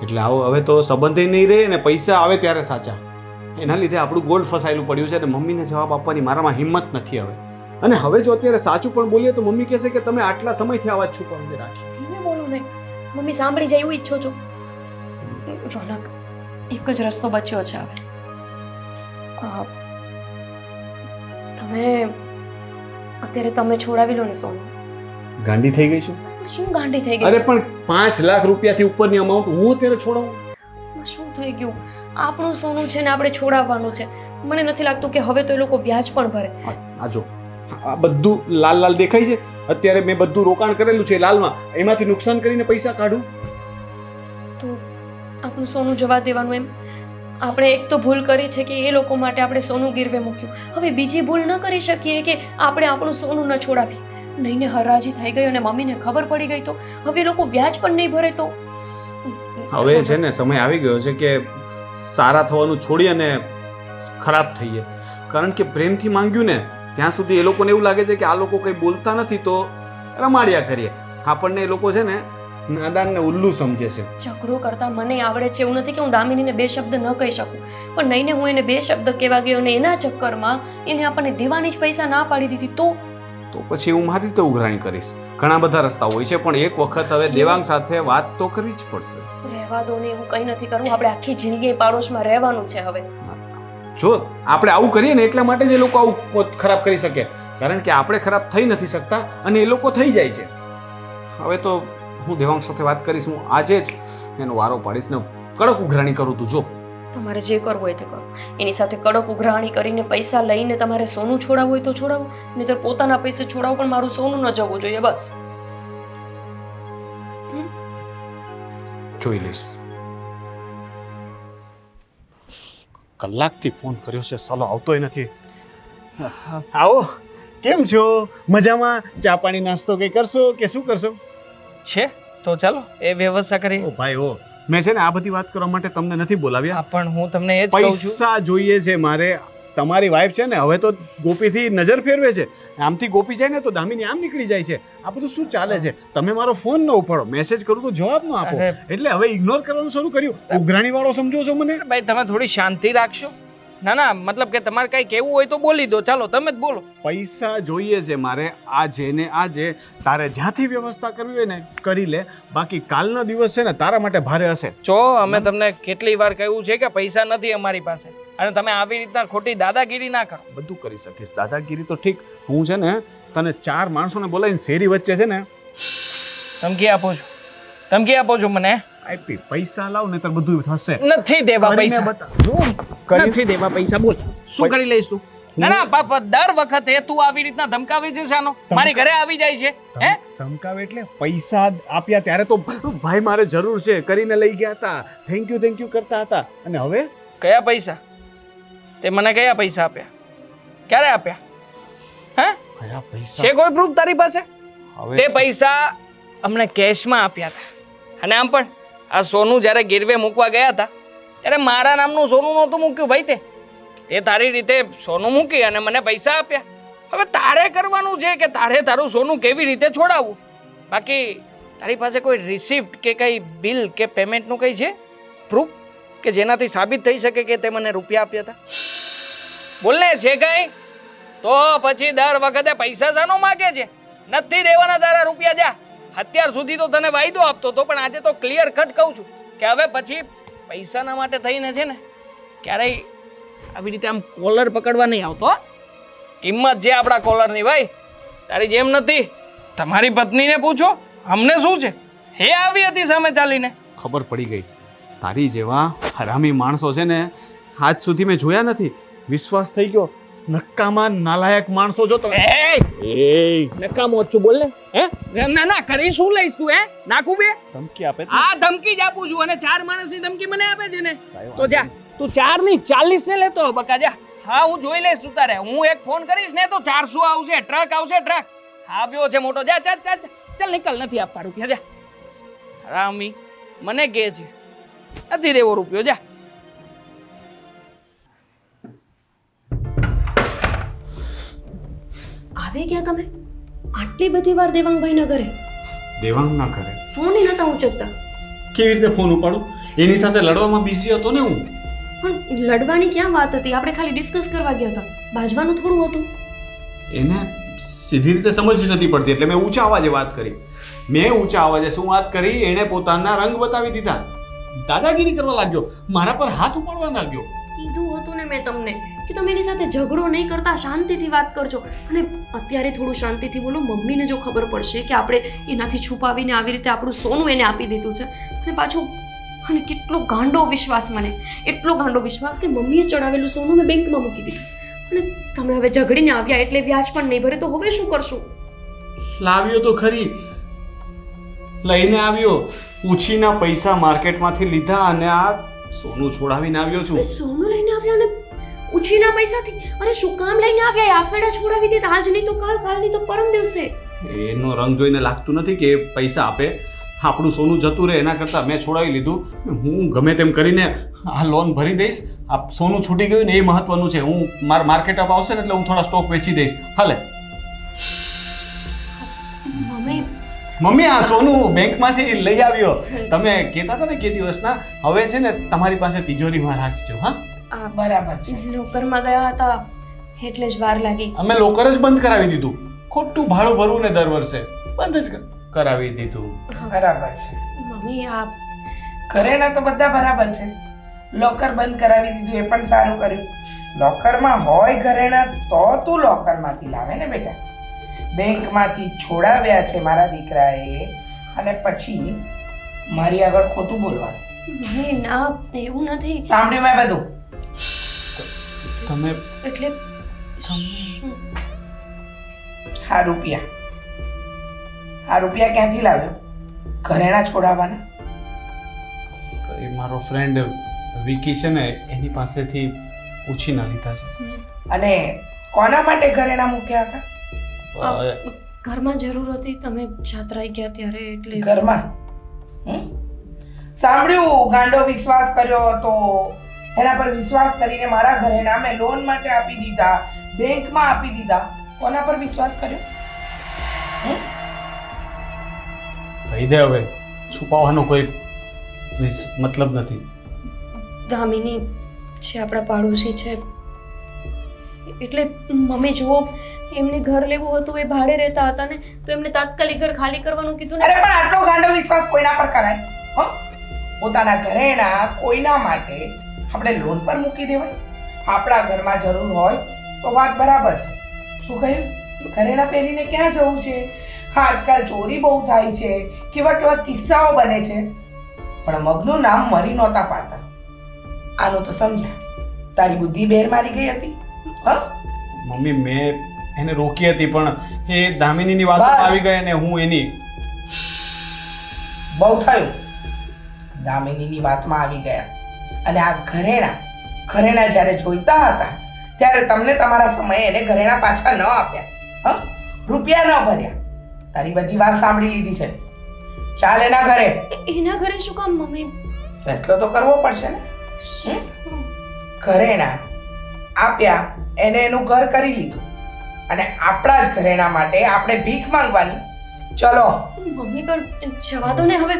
S3: એટલે આવો હવે તો સંબંધે નહીં રહે ને પૈસા આવે ત્યારે સાચા. એના લીધે આપણું ગોલ્ડ ફસાયેલું પડ્યું છે અને મમ્મીને જવાબ આપવાની મારામાં હિંમત નથી હવે. અને હવે જો અત્યારે સાચું પણ બોલીએ તો મમ્મી કહેશે કે તમે આટલા સમયથી આ વાત છુપાવીને રાખી.
S2: ધીમે બોલો ને, મમ્મી સાંભળી જાય એવું ઈચ્છો છો? રોનક, એક જ રસ્તો બચ્યો છે હવે. તમે અત્યારે તમે છોડાવી લો ને સોનું.
S3: ગાંડી થઈ ગઈ છું?
S2: શું ગાંડી થઈ ગઈ?
S3: અરે પણ 5 લાખ રૂપિયાથી ઉપરની અમાઉન્ટ હું અત્યારે છોડાવું?
S2: શું થઈ ગયું? આપણું સોનું છે ને આપણે છોડાવવાનું છે. મને નથી લાગતું કે હવે તો એ લોકો વ્યાજ પણ ભરે.
S3: આ જો આ બધું લાલ લાલ દેખાય છે. અત્યારે મેં બધું રોકાણ કરેલું છે લાલમાં, એમાંથી નુકસાન કરીને પૈસા કાઢું
S2: તો આપણું સોનું જવા દેવાનું એમ? આપણે એક તો ભૂલ કરી છે કે એ લોકો માટે આપણે સોનું ગીરવે મૂક્યું. હવે બીજી ભૂલ ન કરી શકીએ કે આપણે આપણું સોનું ન છોડાવીએ. નહીં ને હરાજી થઈ ગઈ અને મમ્મીને ખબર પડી ગઈ તો હવે લોકો વ્યાજ પણ નહીં ભરે તો.
S3: હવે છે ને સમય આવી ગયો છે કે સારા થવાનું છોડી અને ખરાબ થઈએ. કારણ કે પ્રેમથી માંગ્યું ને ત્યાં સુધી એ લોકોને એવું લાગે છે કે આ લોકો કંઈ બોલતા નથી તો રમાડ્યા કરીએ. આપણને એ લોકો છે ને નાદાનને ઉલ્લુ સમજે છે.
S2: ઝઘડો કરતા મને આવડે છે એવું નથી કે હું દામિનીને 2 શબ્દ ન કહી શકું, પણ નહીં ને હું એને 2 શબ્દ કહેવા ગયો અને એના ચક્કરમાં એને આપણને દેવાની જ પૈસા ના પાડી દીધી
S3: તો પછી હું મારી રીતે ઉઘરાણી કરીશ. ઘણા બધા રસ્તા હોય છે પણ એક વખત હવે દેવાંગ સાથે વાત તો કરવી જ પડશે.
S2: રહેવા દો ને, એવું કંઈ નથી કરવું. આપણે આખી જિંદગી પાડોશમાં રહેવાનું છે હવે.
S3: જો આપણે આવું કરીએ ને એટલા માટે જ એ લોકો આવું ખરાબ કરી શકે, કારણ કે આપણે ખરાબ થઈ નથી શકતા અને એ લોકો થઈ જાય છે. હવે તો હું દેવાંગ સાથે વાત કરીશ, હું આજે જ એનો વારો પાડીશ ને કડક ઉઘરાણી કરું. તું જો
S2: તમારે જે કરવું હોય તે કરો. એની સાથે કડક ઉઘરાણી કરીને પૈસા લઈને તમારે સોનું છોડાવવું હોય તો છોડાવો, નહીંતર પોતાના પૈસે છોડાવો, પણ મારું સોનું ન જવું જોઈએ બસ.
S3: જોઈ લઈશ. કલાકથી ફોન કર્યો છે, સાલો આવતોય નથી. આવો, કેમ છો? મજામાં? ચા પાણી નાસ્તો કંઈ કરશો કે શું કરશો?
S4: છે તો ચાલો એ વ્યવસ્થા કરી.
S3: ઓ ભાઈ ઓ, મેં છે ને આ બધી વાત કરવા માટે તમને નથી બોલાવ્યા.
S4: પણ હું તમને એ જ કહું છું,
S3: પૈસા જોઈએ છે મારે. તમારી વાઈફ છે ને હવે તો ગોપીથી નજર ફેરવે છે. આમથી ગોપી જાય ને તો દામિની આમ નીકળી જાય છે. આ બધું શું ચાલે છે? તમે મારો ફોન ન ઉપાડો, મેસેજ કરું તો જવાબ ન આપો, એટલે હવે ઇગ્નોર કરવાનું શરૂ કર્યું. ઉઘરાણી વાળો સમજો છો મને?
S4: ભાઈ તમે થોડી શાંતિ રાખશો. ના ના, મતલબ કે તમારે કઈ કહેવું હોય તો બોલી દો. ચાલો તમે જ બોલો.
S3: પૈસા જોઈએ છે મારે આજે ને આજે. તારે જ્યાંથી વ્યવસ્થા કરવી હોય ને કરી લે, બાકી કાલનો દિવસ છે ને તારા માટે ભારે હશે.
S4: જો અમે તમને કેટલી વાર કહ્યું છે કે પૈસા નથી અમારી પાસે, અને તમે આવી રીતના ખોટી દાદાગીરી ના કરો.
S3: બધું કરી શકીશ. દાદાગીરી તો ઠીક, હું છે ને તને 4 માણસોને બોલાવીને શેરી વચ્ચે છે ને
S4: ધમકી આપો છો. ધમકી આપો છો મને?
S3: આપી પૈસા લાવ ને તો બધું થશે.
S4: નથી દેવા પૈસા. નથી દેવા પૈસા. બોલ શું કરી લઈશ તું? ના ના પાપા, દર વખતે તું આવી રીતના ધમકાવી છે શાનો? મારી ઘરે આવી જાય છે. હે
S3: ધમકાવે એટલે પૈસા આપ્યા ત્યારે તો ભાઈ મારે જરૂર છે કરીને લઈ ગયા હતા, થેન્ક યુ કરતા હતા. અને હવે
S4: કયા પૈસા? તે મને કયા પૈસા આપ્યા? ક્યારે આપ્યા? હે
S3: કયા પૈસા?
S4: છે કોઈ પ્રૂફ તારી પાસે? તે પૈસા અમને કેશમાં આપ્યા હતા. અને આમ પણ આ સોનું જ્યારે ગીરવે મૂકવા ગયા હતા ત્યારે મારા નામનું સોનું નહોતું મૂક્યું ભાઈ. તે તારી રીતે સોનું મૂકી અને મને પૈસા આપ્યા.
S6: હવે તારે કરવાનું છે કે તારે તારું સોનું કેવી રીતે છોડાવવું. બાકી તારી પાસે કોઈ રિસિપ્ટ કે કઈ બિલ કે પેમેન્ટનું કંઈ છે પ્રૂફ કે જેનાથી સાબિત થઈ શકે કે તે મને રૂપિયા આપ્યા હતા? બોલને, છે કઈ? તો પછી દર વખતે પૈસા શાનો માગે છે? નથી દેવાના તારા રૂપિયા. જા, અત્યાર સુધી તો તને વાયદો આપતો હતો, પણ આજે તો ક્લિયર કટ કહું છું કે હવે પછી પૈસાના માટે થઈને છે ને ક્યારેય આવી રીતે આમ કોલર પકડવા નહીં આવતો. હો? કિંમત છે આપણા કોલરની ભાઈ, તારી જેમ નથી. તમારી પત્નીને પૂછો, અમને શું છે? હે આવી હતી સામે ચાલીને.
S3: ખબર પડી ગઈ. તારી જેવા હરામી માણસો છે ને આજ સુધી મેં જોયા નથી. વિશ્વાસ થઈ ગયો. નક્કામાં નાલાયક માણસો જો તમે.
S6: એ નકામો છું, બોલ ને. હે ના ના કરી શું લઈશ તું? હે નાખું બે
S3: ધમકી આપે.
S6: આ ધમકી જ આપું છું, અને 4 માણસની ધમકી મને આપે છે ને તો જા તું 4 ની 40 ને લેતો બકા. જા, હા હું જોઈ લઈશ. તું તારે હું એક ફોન કરીશ ને તો 400 આવશે. ટ્રક આવશે, ટ્રક આવ્યો છે મોટો. જા ચાલ ચાલ ચાલ નીકળ. નથી આપવા રૂપિયા. જા રામી મને કહે છે નથી દેવો રૂપિયો. જા.
S2: આવી ગયા તમે? આટલી બધી વાર દેવાંગભાઈના ઘરે
S3: દેવાંગ ના કરે.
S2: ફોન ય નતા ઉચકતા.
S3: કેવી રીતે ફોન ઉપાડું? એની સાથે લડવામાં બિઝી હતો ને હું.
S2: પણ લડવાની ક્યાં વાત હતી? આપણે ખાલી ડિસ્કસ કરવા ગયા હતા. બાજવાનું થોડું હતું.
S3: એને સીધી રીતે સમજ નથી પડતી એટલે મેં ઊંચા અવાજે વાત કરી. મેં ઊંચા અવાજે શું વાત કરી? એણે પોતાના રંગ બતાવી દીધા. દાદાગીરી કરવા લાગ્યો. મારા પર હાથ ઉપાડવા લાગ્યો.
S2: કીધું હતું ને મેં તમને કે તમે એની સાથે ઝઘડો નહીં કરતા, શાંતિથી વાત કરજો. અને અત્યારે થોડું શાંતિથી બોલો. મમ્મીને જો ખબર પડશે કે આપણે એનાથી છુપાવીને આવી રીતે આપણું સોનું એને આપી દીધું છે, અને પાછું અને કેટલો ગાંડો વિશ્વાસ, મને એટલો ગાંડો વિશ્વાસ કે મમ્મીએ ચડાવેલું સોનું મેં બેંકમાં મૂકી દીધું. અને તમે હવે ઝઘડીને આવ્યા એટલે વ્યાજ પણ નહીં ભરે, તો હવે શું કરશું?
S3: લાવ્યો તો ખરી, લઈને આવ્યો. ઉછીના પૈસા માર્કેટમાંથી લીધા અને આ સોનું છોડાવીને આવ્યો છું.
S2: સોનું લઈને આવ્યા ને ઉછીના પૈસાથી? અરે શું કામ લઈને આવ્યા? આ ફેડા છોડાવી દીધા. આજ નહીં તો કાલ, કાલ નહીં તો પરમ દિવસે.
S3: એનો રંગ જોઈને લાગતું નથી કે પૈસા આપે. આપણું સોનું જતું રહે એના કરતાં મેં છોડાવી લીધું. હું ગમે તેમ કરીને આ લોન ભરી દઈશ. આ સોનું છૂટી ગયું ને એ મહત્વનું છે. હું માર્કેટ અપ આવશે ને એટલે હું થોડા સ્ટોક વેચી દઈશ. હાલે
S2: મમ્મી,
S3: મમ્મી આ સોનું બેંકમાંથી લઈ આવ્યો. તમે કહેતા હતા ને કે દિવસના, હવે છે ને તમારી પાસે તિજોરીમાં રાખજો. હા
S2: આ
S1: બરાબર છે.
S2: લોકરમાં ગયા હતા એટલે જ વાર લાગી.
S3: અમે લોકર જ બંધ કરાવી દીધું. ખોટું ભાડું ભરવું ને દર વર્ષે બંધ જ કરાવી દીધું.
S1: બરાબર છે.
S2: મમ્મી આ
S1: ઘરેના તો બધા બરાબર છે. લોકર બંધ કરાવી દીધું એ પણ સારું કર્યું. લોકરમાં હોય ઘરેણા તો તું લોકરમાંથી લાવે ને બેટા. બેંકમાંથી છોડાવ્યા છે મારા દીકરાએ, અને પછી મારી આગળ ખોટું બોલવાનું.
S2: મમ્મી ના, એવું નથી.
S1: સાંભળ્યું મેં બધું.
S3: તમે
S2: એટલે શું?
S1: આ રૂપિયા ક્યાંથી લાવ્યો? ઘરેણા છોડાવવાના?
S3: એ મારો ફ્રેન્ડ વિકી છે ને એની પાસેથી ઉછીના લીધા છે.
S1: અને કોના માટે ઘરેણા મૂક્યા હતા?
S2: ઘરમાં જરૂર હતી, તમે જાત્રાએ ગયા ત્યારે એટલે.
S1: ઘરમાં? સાંભળ્યું, ગાંડો વિશ્વાસ કર્યો હતો. એના પર વિશ્વાસ કરીને મારા ઘરેણા મેં લોન માટે આપી દીધા, બેંકમાં આપી દીધા. કોના પર વિશ્વાસ કર્યો?
S3: કહી દે હવે, છુપાવવાનો કોઈ મતલબ નથી.
S2: દામિની છે આપણા પાડોશી છે, એટલે મમ્મી જુઓ, એમને ઘર લેવું હતું, એ ભાડે રહેતા હતા ને, તો એમને તાત્કાલિક ઘર ખાલી કરવાનું કીધું ને.
S1: અરે પણ આટલો ગાંડો વિશ્વાસ કોઈના પર કરાય? પોતાના ઘરેણા કોઈના માટે આપણે લોન પર મૂકી દેવાય? આપણા ઘરમાં જરૂર હોય તો વાત બરાબર છે. શું કહ્યું? ઘરેણા પહેરીને ક્યાં જવું છે? હા, આજકાલ ચોરી બહુ થાય છે, કેવા કેવા કિસ્સાઓ બને છે, પણ મગનું નામ મરી નહોતા પાડતા. આનું તો સમજ્યા. તારી બુદ્ધિ બેર મારી ગઈ હતી. હા
S3: મમ્મી, મેં એને રોકી હતી પણ એ દામિનીની વાત આવી ગઈ અને હું એની.
S1: બહુ થયું. દામિનીની વાતમાં આવી ગયા. અને આ ઘરેણા જ્યારે જોઈતા હતા ત્યારે તમને તમારા સમયે એને ઘરેણા પાછા ન આપ્યા. રૂપિયા ન ભર્યા. તારી બધી વાત સાંભળી લીધી છે. ચાલ એના ઘરે.
S2: એના ઘરે શું કામ મમ્મી?
S1: ફેસલો તો કરવો પડશે ને. ઘરેણા આપ્યા, એને એનું ઘર કરી લીધું. અને આપણા જ ઘરેણા માટે આપણે ભીખ માંગવાની. ચલો.
S2: મમ્મી પર જવા દો ને હવે.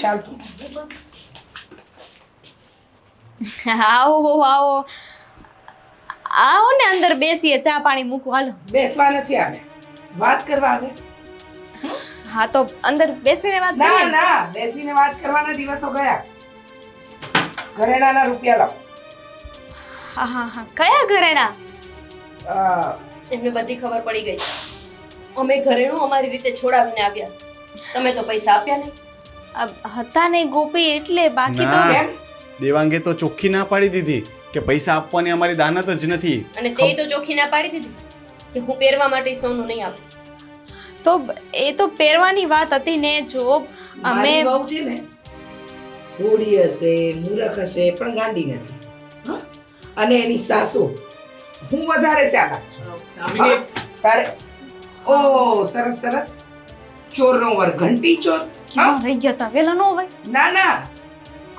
S1: ચાલ તું.
S5: આવો આવો આવો ને અંદર બેસીએ, ચા પાણી મૂકું. હાલો.
S1: બેસવા નથી આવે, વાત કરવા આવે.
S5: હા તો અંદર બેસીને વાત
S1: ના
S5: કરીએ.
S1: ના, બેસીને વાત કરવાના દિવસો ગયા. ઘરેણાના રૂપિયા લાવ.
S5: હા હા હા, કયા ઘરેણા?
S1: અ,
S2: એમને બધી ખબર પડી ગઈ. અમે ઘરેણું અમારી રીતે છોડાવીને આવ્યા. તમે તો પૈસા આપ્યા નહીં.
S5: હતા નહીં ગોપી, એટલે બાકી તો
S3: ના.
S1: કેમ?
S3: દેવાંગે તો ચોખ્ખી ના પાડી દીધી કે પૈસા આપવાની અમારી દાનત જ નથી.
S2: અને તે તો ચોખ્ખી ના પાડી દીધી કે હું પહેરવા માટે સોનું નહીં આપું.
S5: તો એ તો પહેરવાની વાત હતી ને. જો
S1: મારી
S5: અમે
S1: વહુ છે ને, થોડી હશે, મૂરખ હશે, પણ ગાંડી નથી. હં? અને એની સાસુ હું વધારે ચાલાક છું.
S6: દામિની,
S1: તારે ઓ સરસ સરસ. ચોરનો વર ઘંટી ચોર.
S5: ક્યાં રહી ગયા તા? વેલા નો હોય.
S1: ના ના,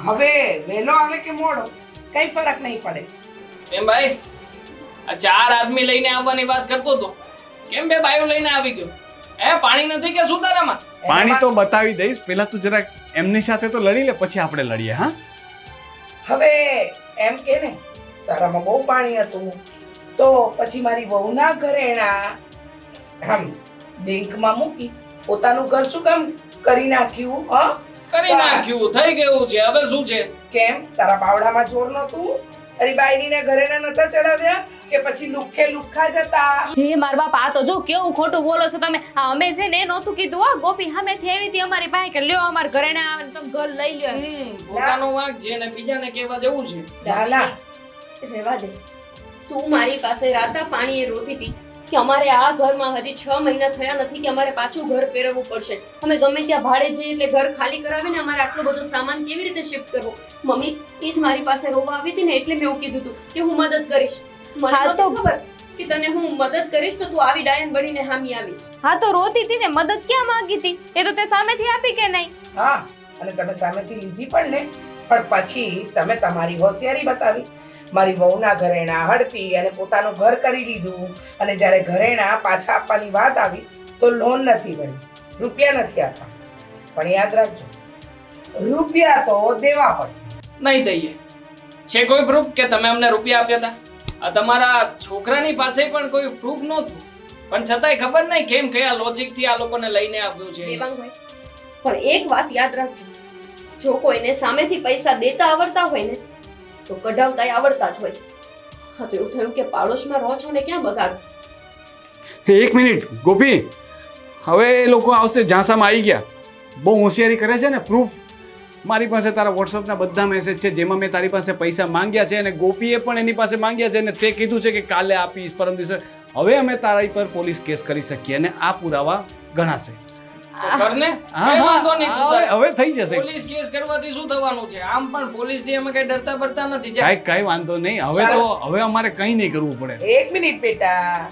S1: હવે વહેલો આવે કે મોડો કઈ ફરક નહીં પડે.
S6: કેમ ભાઈ આ 4 આદમી લઈને આવવાની વાત કરતો હતો, કેમ 2 બાયો લઈને આવી ગયો? પાણી નથી કે શું તારામાં?
S3: પાણી તો બતાવી દઈશ, પહેલા તું જરાક એમની સાથે તો લડી લે, પછી આપણે લડીએ. હા,
S1: હવે એમ કે ને તારામાં બહુ પાણી હતું તો પછી મારી વહુના ઘરેણા બેંકમાં મૂકી પોતાનું ઘર શું કામ કરી નાખ્યું?
S6: કરી નાખ્યું, થઈ ગયું છે, હવે શું છે?
S1: કેમ તારા પાવડામાં જોર નહોતું? તારી બાયડીને ઘરેણા નતા ચડાવ્યા કે પછી લુખ્ખે લુખ્ખા જતા?
S5: હે માર બાપ, આ તો જો કેવું ખોટું બોલો છો તમે. આ અમે છે ને નહોતું કીધું. હા ગોપી સામેથી આવી હતી અમારી પાસે કે લ્યો અમાર ઘરેણા આવે ને તમે ઘર લઈ લ્યો.
S6: પોતાનો વાંક છે ને બીજાને કહેવા જેવું છે.
S1: ના ના,
S2: રહેવા દે. તું મારી પાસે રાતા પાણીએ રોતી હતી કે અમારે આ ઘરમાં હજી 6 મહિના થયા નથી કે અમારે પાછું ઘર ફેરવવું પડશે. અમે ગમે ત્યાં ભાડે જઈએ એટલે ઘર ખાલી કરાવીને અમારે આટલો બધો સામાન કેવી રીતે શિફ્ટ કરવો? મમ્મી એ જ મારી પાસે રોવા આવી હતી ને એટલે મેં એવું કીધું હતું કે હું મદદ કરીશ. મને
S5: હા તો
S2: નહોતી ખબર કે તને હું મદદ કરીશ તો તું આવી ડાયન બનીને હામી આવીશ.
S5: હા તો રોતી હતી ને, મદદ ક્યાં માંગી હતી? એ તો તે સામેથી આપી કે નહીં?
S1: હા, અને તમે સામેથી લીધી પણ ને, પણ પછી તમે તમારી હોશિયારી બતાવી. મારી વહુના ઘરેણા હડપી અને પોતાનું ઘર કરી લીધું. અને જ્યારે ઘરેણા પાછા આપવાની વાત આવી તો લોન નથી મળી, રૂપિયા નથી આપવા. પણ યાદ રાખજો, રૂપિયા તો દેવા પડશે.
S6: નહીં દઈએ. છે કોઈ પ્રૂફ કે તમે અમને રૂપિયા આપ્યા હતા? આ તમારા છોકરાની પાસે પણ કોઈ પ્રૂફ નહોતું, પણ છતાંય ખબર નહીં કેમ કયા લોજિકથી આ લોકોને લઈને આપ્યું છે.
S2: દેવાંગભાઈ, પણ એક વાત યાદ રાખજો, જો કોઈને સામેથી પૈસા દેતા આવડતા હોય ને તો કઢાવતાય આવડતા જ હોય. હા તો એવું થયું કે પાડોશમાં રહો છો ને ક્યાં બગાડો?
S3: એક મિનિટ ગોપી, હવે એ લોકો આવશે, ઝાંસામાં આવી ગયા. બહુ હોશિયારી કરે છે ને. પ્રૂફ મારી પાસે તારા વોટ્સઅપના બધા મેસેજ છે જેમાં મેં તારી પાસે પૈસા માંગ્યા છે અને ગોપીએ પણ એની પાસે માંગ્યા છે અને તે કીધું છે કે કાલે આપીશ, પરમ દિવસે. હવે અમે તારા પર પોલીસ કેસ કરી શકીએ અને આ પુરાવા ગણાશે.
S6: તો કરને,
S3: હા,
S6: કઈ
S3: હા,
S6: વાંધો નહીં. તું તારે
S3: હવે થઈ જશે.
S6: પોલીસ કેસ કરવાથી શું થવાનું છે? આમ પણ પોલીસથી અમે કઈ ડરતા બરતા નથી.
S3: કઈ વાંધો નહીં. હવે અમારે કંઈ નહીં કરવું પડે.
S1: એક મિનિટ બેટા,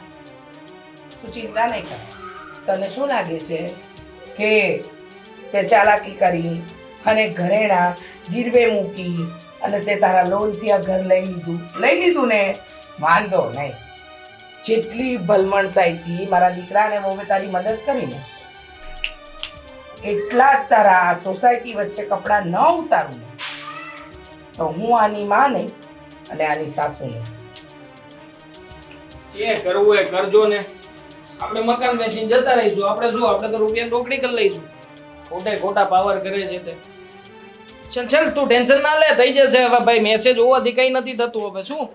S1: તું ચિંતા નહીં કર. તને શું લાગે છે કે તે ચાલાકી કરી અને ઘરેણા ગીરવે મૂકી અને તે તારા લોનથી આ ઘર લઈ લીધું ને? વાંધો નહીં. જેટલી ભલમણસાઈથી મારા દીકરાને વહુએ તારી મદદ કરીને એટલા જ તારા સોસાયટી વચ્ચે કપડાં ન ઉતારું ને તો હું આની માં નહીં અને આની સાસુ નહીં.
S6: જે કરવું એ કરજો ને. આપણે મકાન વેચીને જતા રહીશું. આપણે શું, આપણે તો રૂપિયા રોકડી કરી લઈશું. ખોટા પાવર કરે છે તે. ચાલ તું ટેન્શન ના લે, થઈ જશે. હવે ભાઈ મેસેજ હોવાથી કઈ નથી થતું. હવે શું